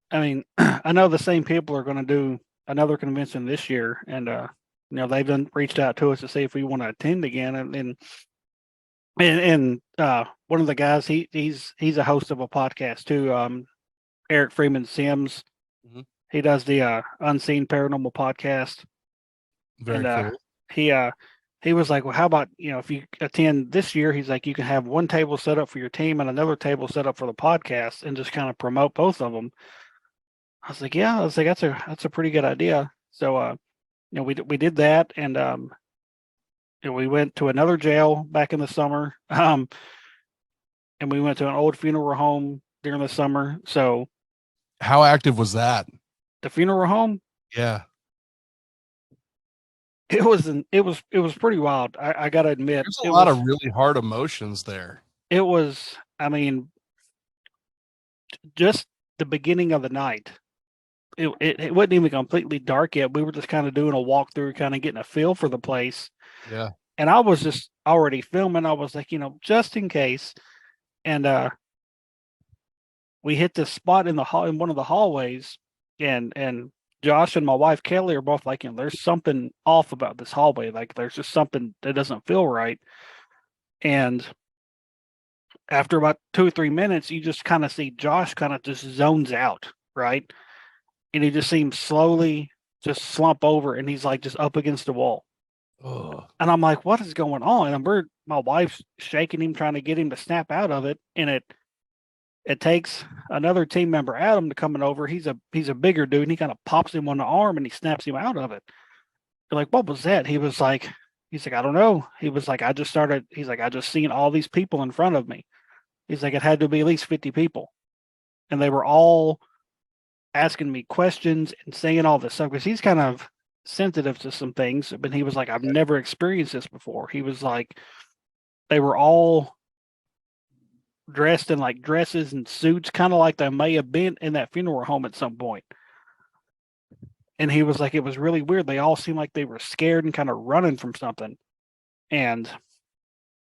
I mean, I know the same people are going to do another convention this year, and they've been reached out to us to see if we want to attend again. And one of the guys, he's a host of a podcast too. Eric Freeman Sims. Mhm. He does the Unseen Paranormal Podcast, and Very cool. he uh he was like, well, how about if you attend this year? He's like, you can have one table set up for your team and another table set up for the podcast, and just kind of promote both of them. I was like, yeah, I was like, that's a pretty good idea. So we did that, and we went to another jail back in the summer. And we went to an old funeral home during the summer. So How active was that? the funeral home, Yeah, it was pretty wild. I gotta admit, there's a lot of really hard emotions there. it was. I mean, just the beginning of the night. It wasn't even completely dark yet. We were just kind of doing a walkthrough, kind of getting a feel for the place. Yeah. And I was just already filming. I was like, just in case. And we hit this spot in the hall in one of the hallways, and Josh and my wife Kelly are both like, there's something off about this hallway. Like there's just something that doesn't feel right. And after about 2 or 3 minutes, you just kind of see Josh kind of just zones out, right? And he just seems slowly just slump over, and he's like just up against the wall. Oh, And I'm like, what is going on? And my wife's shaking him, trying to get him to snap out of it. And it takes another team member, Adam, to coming over. He's a bigger dude, and he kind of pops him on the arm and he snaps him out of it. They're like, what was that? He's like, I don't know. He was like, he's like, I just seen all these people in front of me. He's like, it had to be at least 50 people. And they were all asking me questions and saying all this stuff because he's kind of sensitive to some things. But he was like, I've never experienced this before. He was like, they were all dressed in like dresses and suits, kind of like they may have been in that funeral home at some point. And he was like, it was really weird. They all seemed like they were scared and kind of running from something. And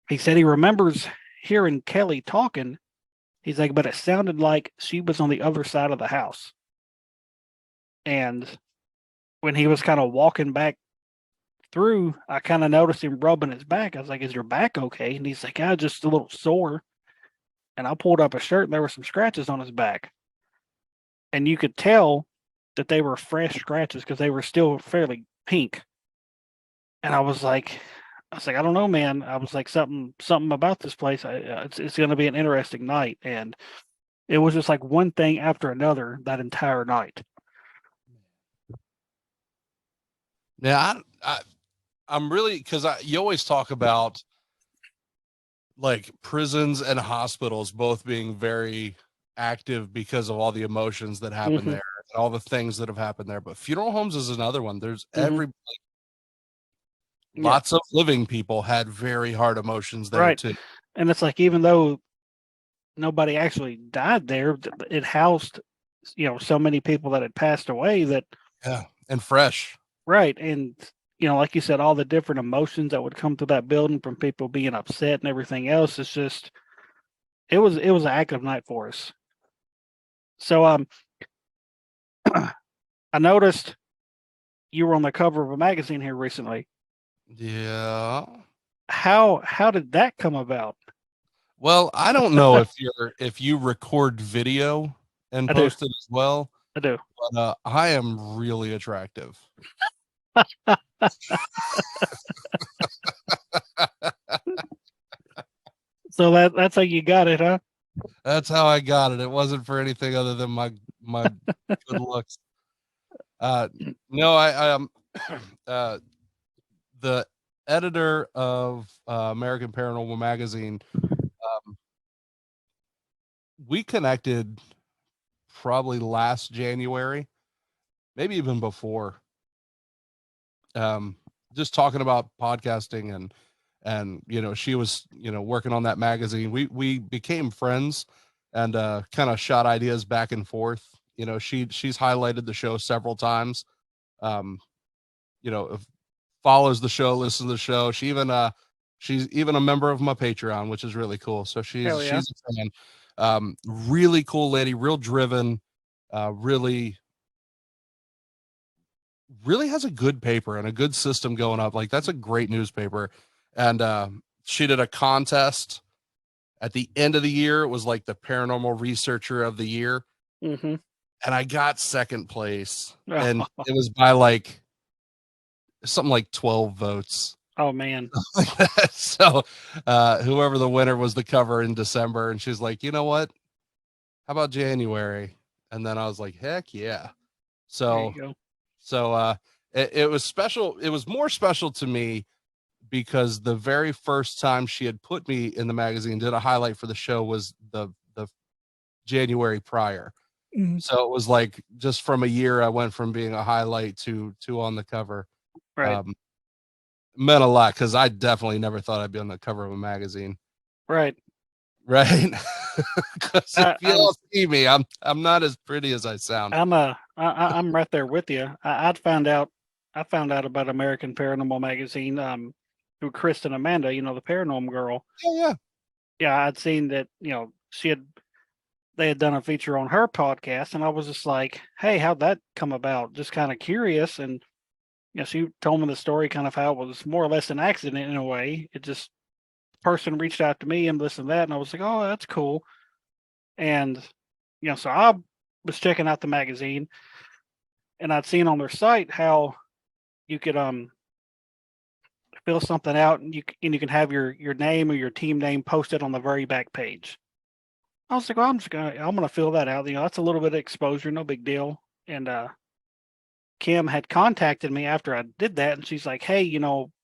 he said he remembers hearing Kelly talking. He's like, but it sounded like she was on the other side of the house. And when he was kind of walking back through, I kind of noticed him rubbing his back. I was like, is your back okay? And he's like, yeah, just a little sore. And I pulled up a shirt and there were some scratches on his back. And you could tell that they were fresh scratches because they were still fairly pink. And I don't know, man. I was like, something about this place. It's going to be an interesting night. And it was just like one thing after another that entire night. Yeah, I'm really, because you always talk about like prisons and hospitals both being very active because of all the emotions that happen Mm-hmm. there and all the things that have happened there. But funeral homes is another one. There's Mm-hmm. Yeah, lots of living people had very hard emotions there right. too. And it's like, even though nobody actually died there, it housed, so many people that had passed away that, Yeah, and fresh. right. And, like you said, all the different emotions that would come through that building from people being upset and everything else. It's just, it was an active night for us. So, I noticed you were on the cover of a magazine here recently. Yeah. How did that come about? Well, I don't know if you record video and I do. post it as well, I do. but I am really attractive. So that's how you got it, huh? That's how I got it. It wasn't for anything other than my good looks. Uh, no, I uh, the editor of American Paranormal Magazine. We connected probably last January, maybe even before. Um, just talking about podcasting and she was working on that magazine. We became friends and kind of shot ideas back and forth. She's highlighted the show several times. Um, follows the show, listens to the show. She's even a member of my Patreon, which is really cool. So Hell yeah. she's a fan. Really cool lady, real driven, really has a good paper and a good system going up. Like that's a great newspaper. And she did a contest at the end of the year. It was like the paranormal researcher of the year. Mm-hmm. And I got second place. And it was by like something like 12 votes. Oh man. So whoever the winner was the cover in December. And she's like, you know what? How about January? And then I was like, heck yeah. There you So go. it was special. It was more special to me because the very first time she had put me in the magazine, did a highlight for the show, was the January prior. Mhm. So it was like just from a year, I went from being a highlight to on the cover. Right. Meant a lot because I definitely never thought I'd be on the cover of a magazine. Right. Right. Because if you I'm don't see me, I'm not as pretty as I sound. I'm right there with you. I found out about American Paranormal Magazine through Kristen Amanda, the Paranormal girl. Yeah. Yeah, I'd seen that, they had done a feature on her podcast, and I was just like, hey, how'd that come about? Just kind of curious. And she told me the story, kind of how it was more or less an accident in a way. It just, person reached out to me and this and that, and I was like, oh, that's cool. And so I was checking out the magazine, and I'd seen on their site how you could fill something out, and you can have your name or your team name posted on the very back page. I was like, well, I'm gonna fill that out. That's a little bit of exposure, no big deal. And Kim had contacted me after I did that, and she's like, hey,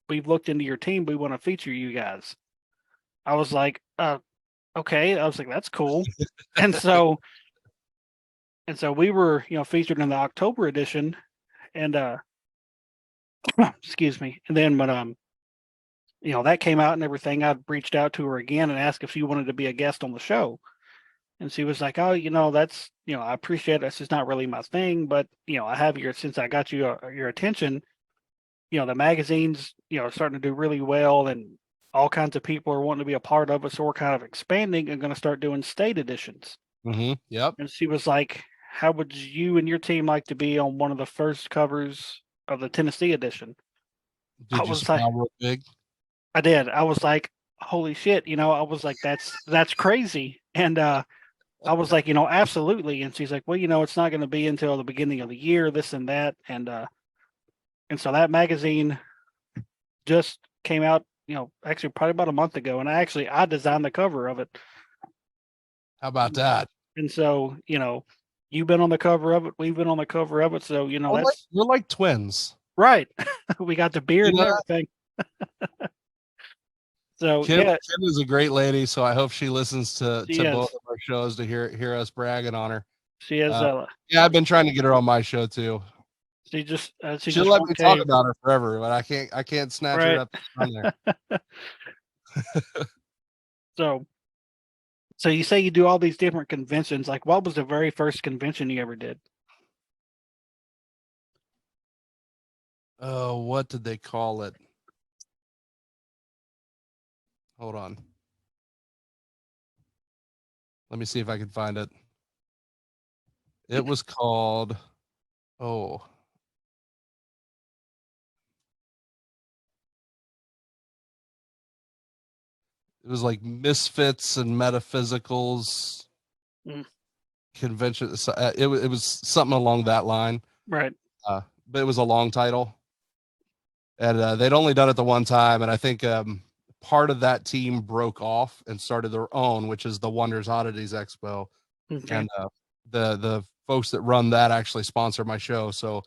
we've looked into your team. We want to feature you guys. I was like, okay. I was like, that's cool. and so we were, featured in the October edition, and excuse me. And then when that came out and everything, I reached out to her again and asked if she wanted to be a guest on the show. And she was like, oh, that's, I appreciate it. That's just not really my thing, but I have since I got your attention, the magazine's, starting to do really well, and all kinds of people are wanting to be a part of it. So we're kind of expanding and going to start doing state editions. Mm-hmm. Yep. And she was like, how would you and your team like to be on one of the first covers of the Tennessee edition? Did you smile real big? I did. I was like, holy shit. I was like, that's crazy. And I was like, absolutely. And she's like, well, it's not going to be until the beginning of the year, this and that. And so that magazine just came out, actually probably about a month ago. And I designed the cover of it. How about that? And so, you've been on the cover of it. We've been on the cover of it. So, We're like twins. Right. We got the beard and everything. So Kim, yeah, Kim is a great lady, so I hope she listens to she is. both of our shows to hear us bragging on her. She is. Yeah, I've been trying to get her on my show too. She just She'll let me talk about her forever, but I can't snatch her up from there. So you say you do all these different conventions. Like, what was the very first convention you ever did? Oh, what did they call it? Hold on. Let me see if I can find it. It was called, it was like Misfits and Metaphysicals convention. It was something along that line. Right. But it was a long title. And they'd only done it the one time. And I think part of that team broke off and started their own, which is the Wonders Oddities Expo. Okay. And the folks that run that actually sponsor my show. So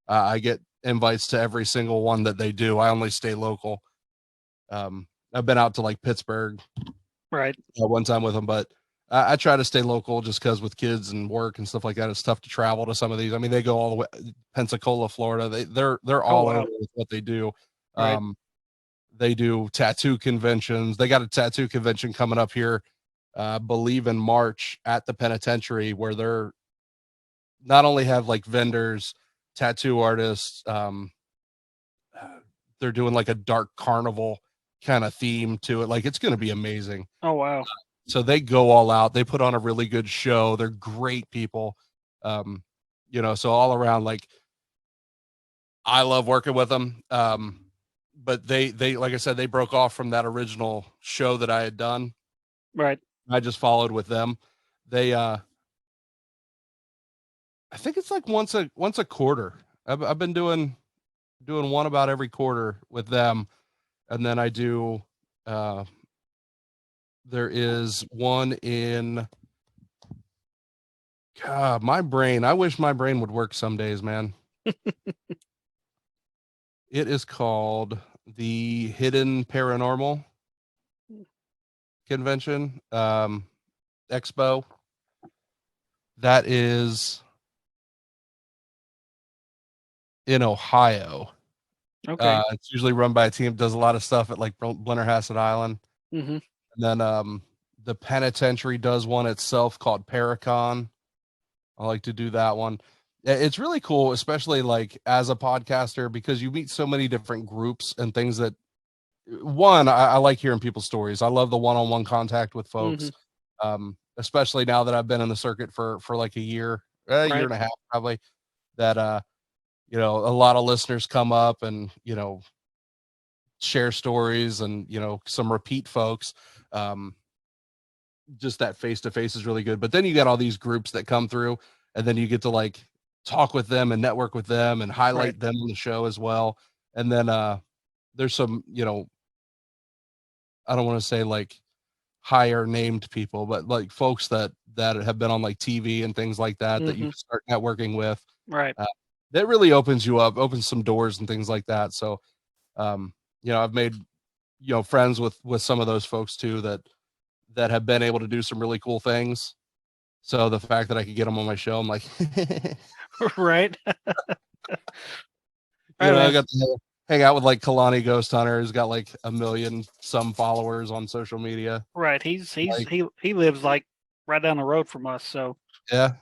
I get invites to every single one that they do. I only stay local. I've been out to like Pittsburgh right one time with them, but I try to stay local just because with kids and work and stuff like that, it's tough to travel to some of these. I mean, they go all the way Pensacola, Florida. They're all over with what they do. Right. They do tattoo conventions. They got a tattoo convention coming up here, I believe in March at the penitentiary, where they're not only have like vendors, tattoo artists, they're doing like a dark carnival kind of theme to it. Like, it's going to be amazing. Oh, wow. So they go all out. They put on a really good show. They're great people. So all around, like, I love working with them. But they, like I said, they broke off from that original show that I had done. Right. I just followed with them. They, I think it's like once a quarter. I've been doing one about every quarter with them. And then I do, there is one in my brain. I wish my brain would work some days, man. It is called the Hidden Paranormal Convention, Expo. That is in Ohio. Okay. It's usually run by a team that does a lot of stuff at like Blennerhassett Island. Mm-hmm. And then the penitentiary does one itself called Paracon. I like to do that one. It's really cool, especially like as a podcaster, because you meet so many different groups and things that I like hearing people's stories. I love the one-on-one contact with folks. Mm-hmm. Especially now that I've been in the circuit for like a year and a half, probably, that, a lot of listeners come up and, share stories and, some repeat folks. Just that face-to-face is really good. But then you got all these groups that come through, and then you get to like talk with them and network with them and highlight them on the show as well. And then there's some, I don't want to say like higher named people, but like folks that have been on like TV and things like that, that you can start networking with. Right. That really opens you up, opens some doors and things like that. So, I've made, friends with some of those folks too, that have been able to do some really cool things. So the fact that I could get them on my show, I'm like, right. I got to hang out with like Kalani Ghost Hunter, who's got like 1 million some followers on social media. Right. He lives like right down the road from us. So yeah,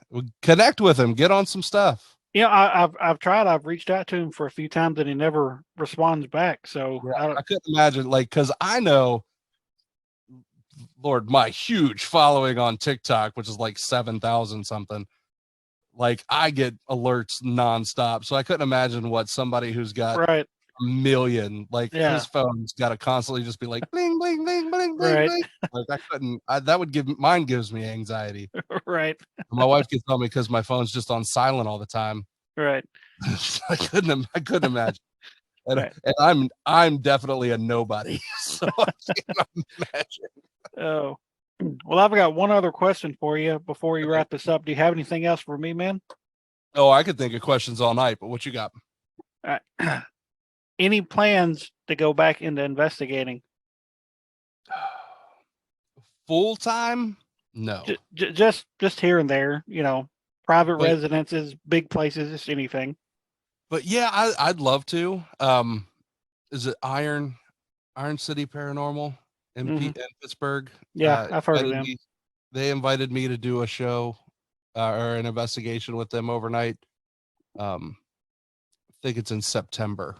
connect with him, get on some stuff. Yeah, I've tried. I've reached out to him for a few times and he never responds back. So I couldn't imagine, like, because I know, Lord, my huge following on TikTok, which is like 7,000 something. Like, I get alerts nonstop. So I couldn't imagine what somebody who's got a million. Like Yeah. his phone's got to constantly just be like bling bling bling bling bling Right. bling. Like that would give mine gives me anxiety. Right. My wife gets on me because my phone's just on silent all the time. Right. I couldn't imagine. And, Right. and I'm definitely a nobody, so I can't imagine. Oh, well, I've got one other question for you before we wrap this up. Do you have anything else for me, man? Oh, I could think of questions all night, but what you got? All right. Any plans to go back into investigating? Full time? No. Just here and there, private But residences, big places, just anything. but yeah, I'd love to. Is it Iron City Paranormal in Pittsburgh? Yeah, I've heard of them. They invited me to do a show or an investigation with them overnight. I think it's in September.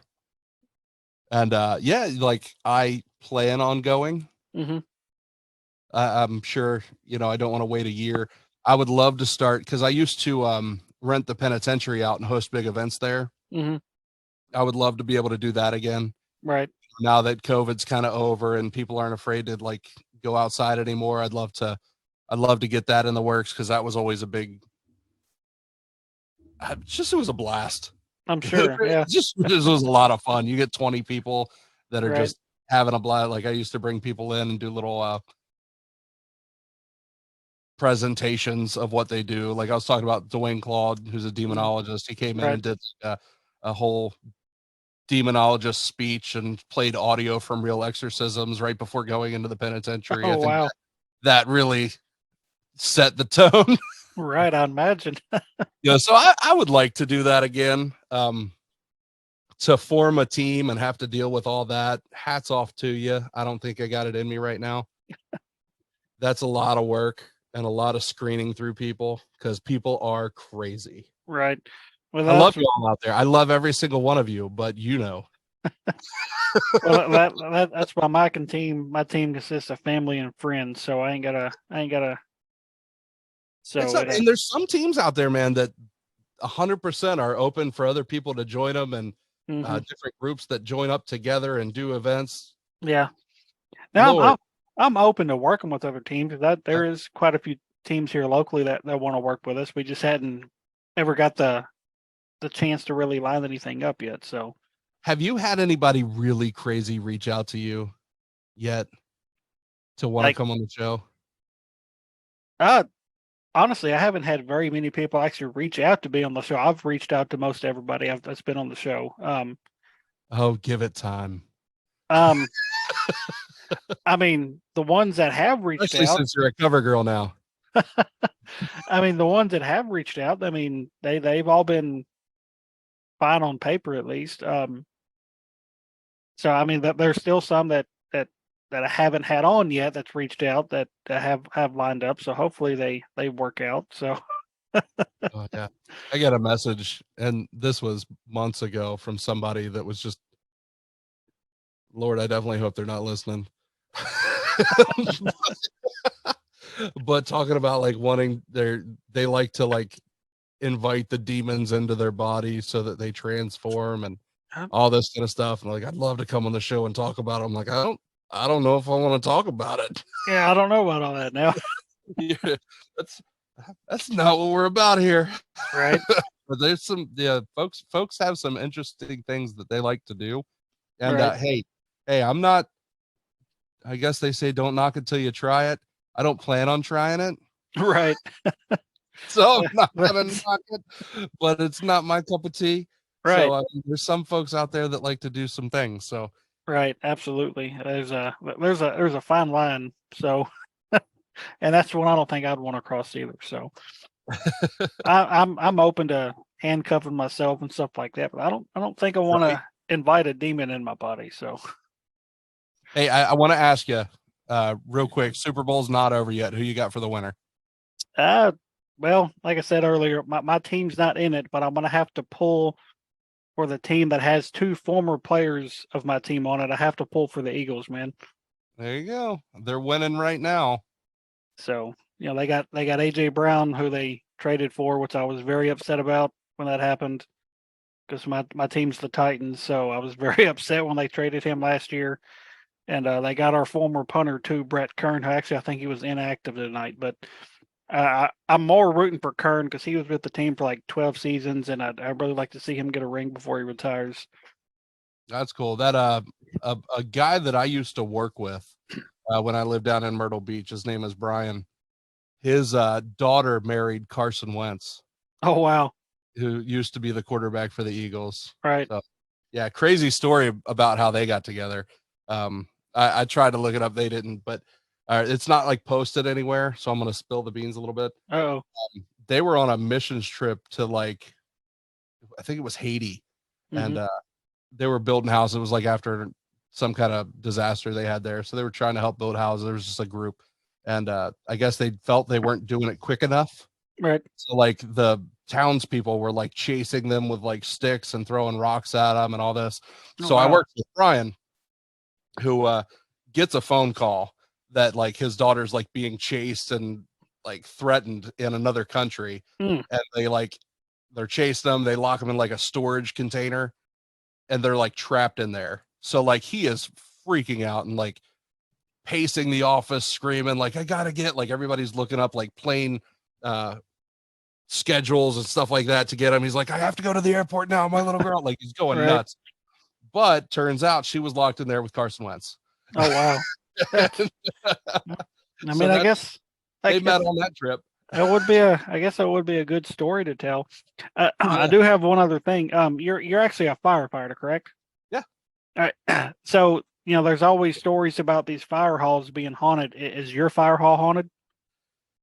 And yeah, like I plan on going. Mm-hmm. I'm sure, I don't want to wait a year. I would love to start because I used to rent the penitentiary out and host big events there. Mm-hmm. I would love to be able to do that again. Right. Now that COVID's kind of over and people aren't afraid to like go outside anymore, I'd love to get that in the works because that was always a big. It was a blast. I'm sure. Yeah. This was a lot of fun. You get 20 people that are Right. just having a blast. Like I used to bring people in and do little presentations of what they do. Like I was talking about Dwayne Claude, who's a demonologist. He came in Right. and did a whole demonologist speech and played audio from real exorcisms right before going into the penitentiary. Oh, I think wow. that really set the tone. Right. I imagine. So I would like to do that again. To form a team and have to deal with all that. Hats off to you. I don't think I got it in me right now. That's a lot of work and a lot of screening through people because people are crazy. Right. Well, I love you all out there. I love every single one of you, but well, that's why my team consists of family and friends. So I ain't gotta. So and there's some teams out there, man, that 100% are open for other people to join them and different groups that join up together and do events. Yeah. Now I'm open to working with other teams. That there is quite a few teams here locally that want to work with us. We just hadn't ever got the chance to really line anything up yet. So have you had anybody really crazy reach out to you yet to want to come on the show? Honestly, I haven't had very many people actually reach out to be on the show. I've reached out to most everybody that's been on the show. Oh, give it time. I mean, the ones that have reached Especially out, since you're a cover girl now. I mean, the ones that have reached out, I mean, they've all been fine on paper at least. So I mean, there's still some that I haven't had on yet that's reached out that have lined up. So hopefully they work out. So Oh yeah, I got a message, and this was months ago from somebody that was just, Lord, I definitely hope they're not listening. But talking about like they like to like invite the demons into their body so that they transform and all this kind of stuff. And like, I'd love to come on the show and talk about it. I'm like, I don't know if I want to talk about it. yeah, I don't know about all that now. Yeah, that's not what we're about here. Right. But there's folks have some interesting things that they like to do. And Right. hey, I'm not, I guess they say don't knock it till you try it. I don't plan on trying it. Right. So I'm not gonna knock it, but it's not my cup of tea. Right. So there's some folks out there that like to do some things. So Right. Absolutely. There's a fine line. So, and that's one I don't think I'd want to cross either. So I'm open to handcuffing myself and stuff like that, but I don't think I want to invite a demon in my body. So, hey, I want to ask you real quick. Super Bowl's not over yet. Who you got for the winner? Well, like I said earlier, my team's not in it, but I'm gonna have to pull for the team that has two former players of my team on it. I have to pull for the Eagles, man. There you go. They're winning right now. So, they got AJ Brown, who they traded for, which I was very upset about when that happened, because my team's the Titans. So I was very upset when they traded him last year. And they got our former punter too, Brett Kern, who actually I think he was inactive tonight. But I'm more rooting for Kern because he was with the team for like 12 seasons, and I'd really like to see him get a ring before he retires. That's cool. That a guy that I used to work with when I lived down in Myrtle Beach, his name is Brian. His daughter married Carson Wentz, Oh wow! who used to be the quarterback for the Eagles. Right. So, yeah, crazy story about how they got together. I tried to look it up, they didn't, but it's not like posted anywhere, so I'm gonna spill the beans a little bit. Oh. They were on a missions trip to like, I think it was Haiti, and they were building houses. It was like after some kind of disaster they had there, so they were trying to help build houses. There was just a group, and I guess they felt they weren't doing it quick enough. Right. So like the townspeople were like chasing them with like sticks and throwing rocks at them and all this. Oh, So I wow. worked with Brian, who gets a phone call that like his daughter's like being chased and like threatened in another country, Mm. and they're chasing them. They lock them in like a storage container, and they're like trapped in there. So like he is freaking out and like pacing the office, screaming like, I gotta get, like everybody's looking up like plane schedules and stuff like that to get him. He's like, I have to go to the airport now, my little girl. Like he's going Right. nuts. But turns out she was locked in there with Carson Wentz. Oh wow! I mean, So I guess they met on that trip. that would be I guess that would be a good story to tell. I Yeah. do have one other thing. You're actually a firefighter, correct? Yeah. All right. So there's always stories about these fire halls being haunted. Is your fire hall haunted?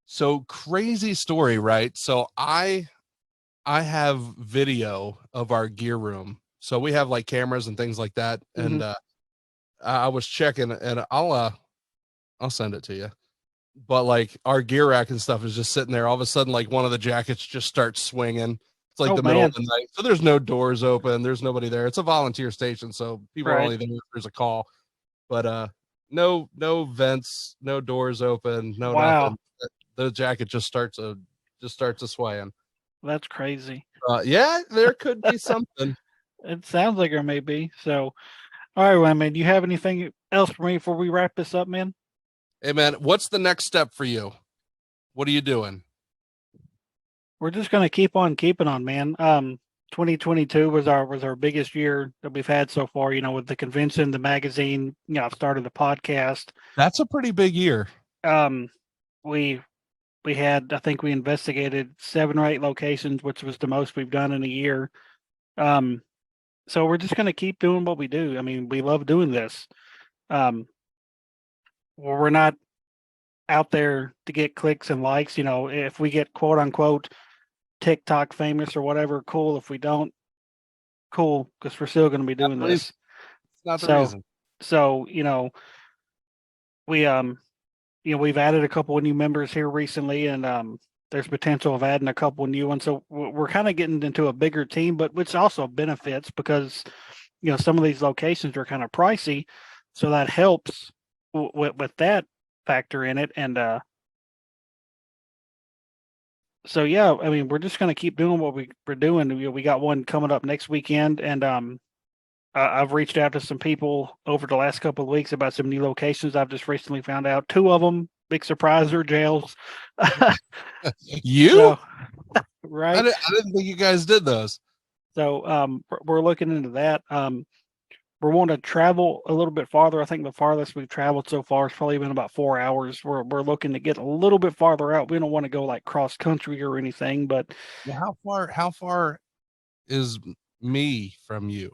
So crazy story, right? So I have video of our gear room. So we have like cameras and things like that. And I was checking, and I'll send it to you. But like our gear rack and stuff is just sitting there. All of a sudden, like one of the jackets just starts swinging. It's like Oh, the middle of man. the night. So there's no doors open. There's nobody there. It's a volunteer station. So people are Right. only there if there's a call. But no vents, no doors open, no Wow. nothing. The jacket just starts a swaying. That's crazy. Yeah, there could be something. It sounds like there may be. So, all right, well, man, do you have anything else for me before we wrap this up, man? Hey man, what's the next step for you? What are you doing? We're just gonna keep on keeping on, man. 2022 was our biggest year that we've had so far. With the convention, the magazine. I've started the podcast. That's a pretty big year. We had, I think we investigated 7 or 8 locations, which was the most we've done in a year. So we're just gonna keep doing what we do. I mean, we love doing this. We're not out there to get clicks and likes. If we get quote unquote TikTok famous or whatever, cool. If we don't, cool, because we're still going to be doing this. It's not the reason. So we we've added a couple of new members here recently, and there's potential of adding a couple of new ones. So we're kind of getting into a bigger team, but which also benefits because some of these locations are kind of pricey, so that helps with that factor in it. And so yeah, I mean, we're just going to keep doing what we're doing. We got one coming up next weekend, and I've reached out to some people over the last couple of weeks about some new locations. I've just recently found out 2 of them, big surprise, are jails. You? So, right? I didn't think you guys did those. So we're looking into that. We're wanting to travel a little bit farther. I think the farthest we've traveled so far has probably been about 4 hours. We're looking to get a little bit farther out. We don't want to go like cross country or anything, but How far is me from you?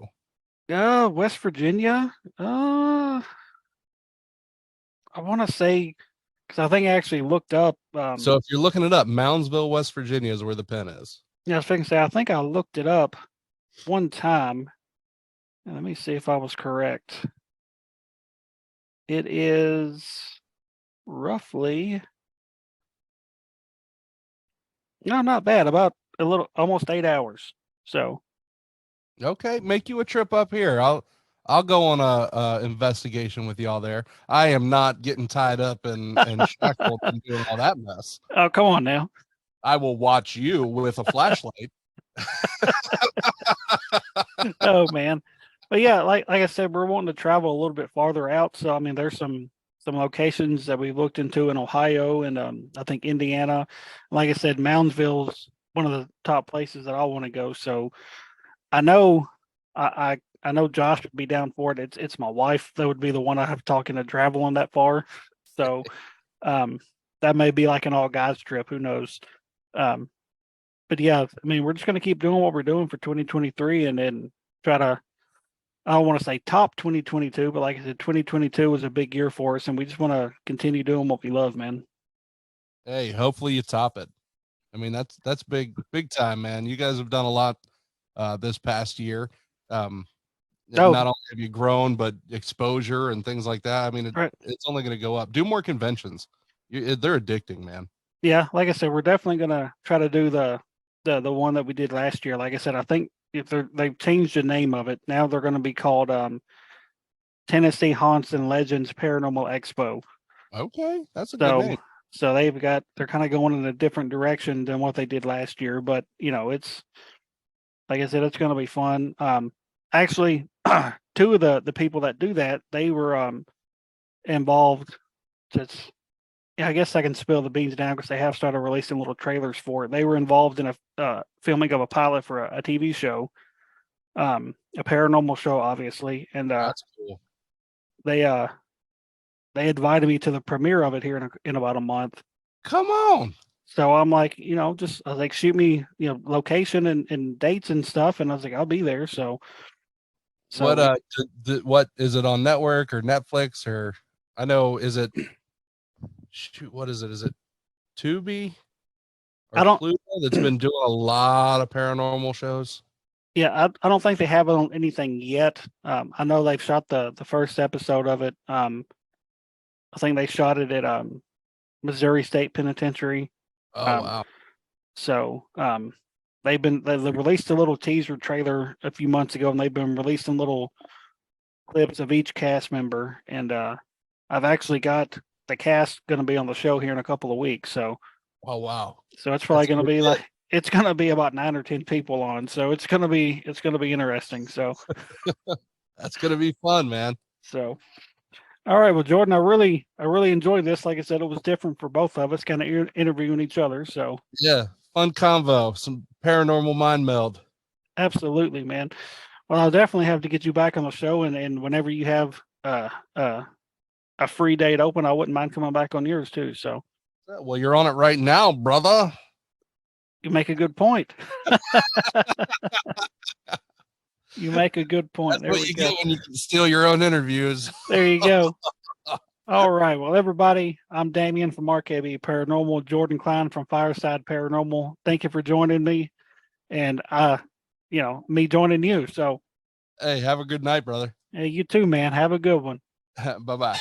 West Virginia. I want to say, because I think I actually looked up. So if you're looking it up, Moundsville, West Virginia is where the pen is. Yeah, I was thinking, I think I looked it up one time. Let me see if I was correct. It is roughly, no, not bad. About a little, almost 8 hours. So Okay, make you a trip up here. I'll go on a investigation with y'all there. I am not getting tied up and shackled and doing all that mess. oh, come on now. I will watch you with a flashlight. Oh man. But yeah, like I said, we're wanting to travel a little bit farther out. So I mean, there's some locations that we've looked into in Ohio and I think Indiana. Like I said, Moundsville's one of the top places that I want to go. So I know I know Josh would be down for it. It's my wife that would be the one I have talking to traveling that far. So um that may be like an all guys trip, who knows. Um but yeah, I mean we're just gonna keep doing what we're doing for 2023 and then try to I don't want to say top 2022, but like I said, 2022 was a big year for us, and we just want to continue doing what we love, man. Hey, hopefully you top it. I mean, that's big time, man. You guys have done a lot this past year. Um, Oh, not only have you grown, but exposure and things like that. I mean, right. it's only going to go up. Do more conventions. They're addicting, man. Yeah, like I said, we're definitely gonna try to do the one that we did last year. Like I said, I think if they've changed the name of it now, they're going to be called Tennessee Haunts and Legends Paranormal Expo. Okay, that's a good name. So they're kind of going in a different direction than what they did last year, but you know it's like I said, it's going to be fun. Actually, two of the people that do that, they were involved. Just yeah, I guess I can spill the beans now because they have started releasing little trailers for it. They were involved in a filming of a pilot for a TV show, a paranormal show, obviously, and That's cool. they uh they invited me to the premiere of it here in about a month. Come on. So I'm like, just I was like, shoot me, location and dates and stuff, and I was like, I'll be there. So What we, what is it on network or Netflix or I know is it shoot, what is it? Is it Tubi I or don't, Pluto that's been doing a lot of paranormal shows? yeah, I don't think they have it on anything yet. I know they've shot the first episode of it. I think they shot it at Missouri State Penitentiary. Oh Um, wow. so they released a little teaser trailer a few months ago, and they've been releasing little clips of each cast member. And I've actually got the cast going to be on the show here in a couple of weeks. Oh wow. So it's probably That's going to gonna be be it. like it's going to be about 9 or 10 people on. So it's going to be interesting. That's gonna be fun, man. So all right, well, Jordan, I really enjoyed this. Like I said, it was different for both of us, kind of interviewing each other. So Yeah. Fun convo. Some paranormal mind meld. absolutely, man. Well, I'll definitely have to get you back on the show, and whenever you have a free date open, I wouldn't mind coming back on yours too. So Well, you're on it right now, brother. you make a good point. You make a good point. That's There what we you go. get when you can steal your own interviews. There you go. All right. Well, everybody, I'm Damien from RKB Paranormal, Jordan Cline from Fireside Paranormal. Thank you for joining me, and me joining you. So, Hey, have a good night, brother. hey, you too, man. Have a good one. Bye bye.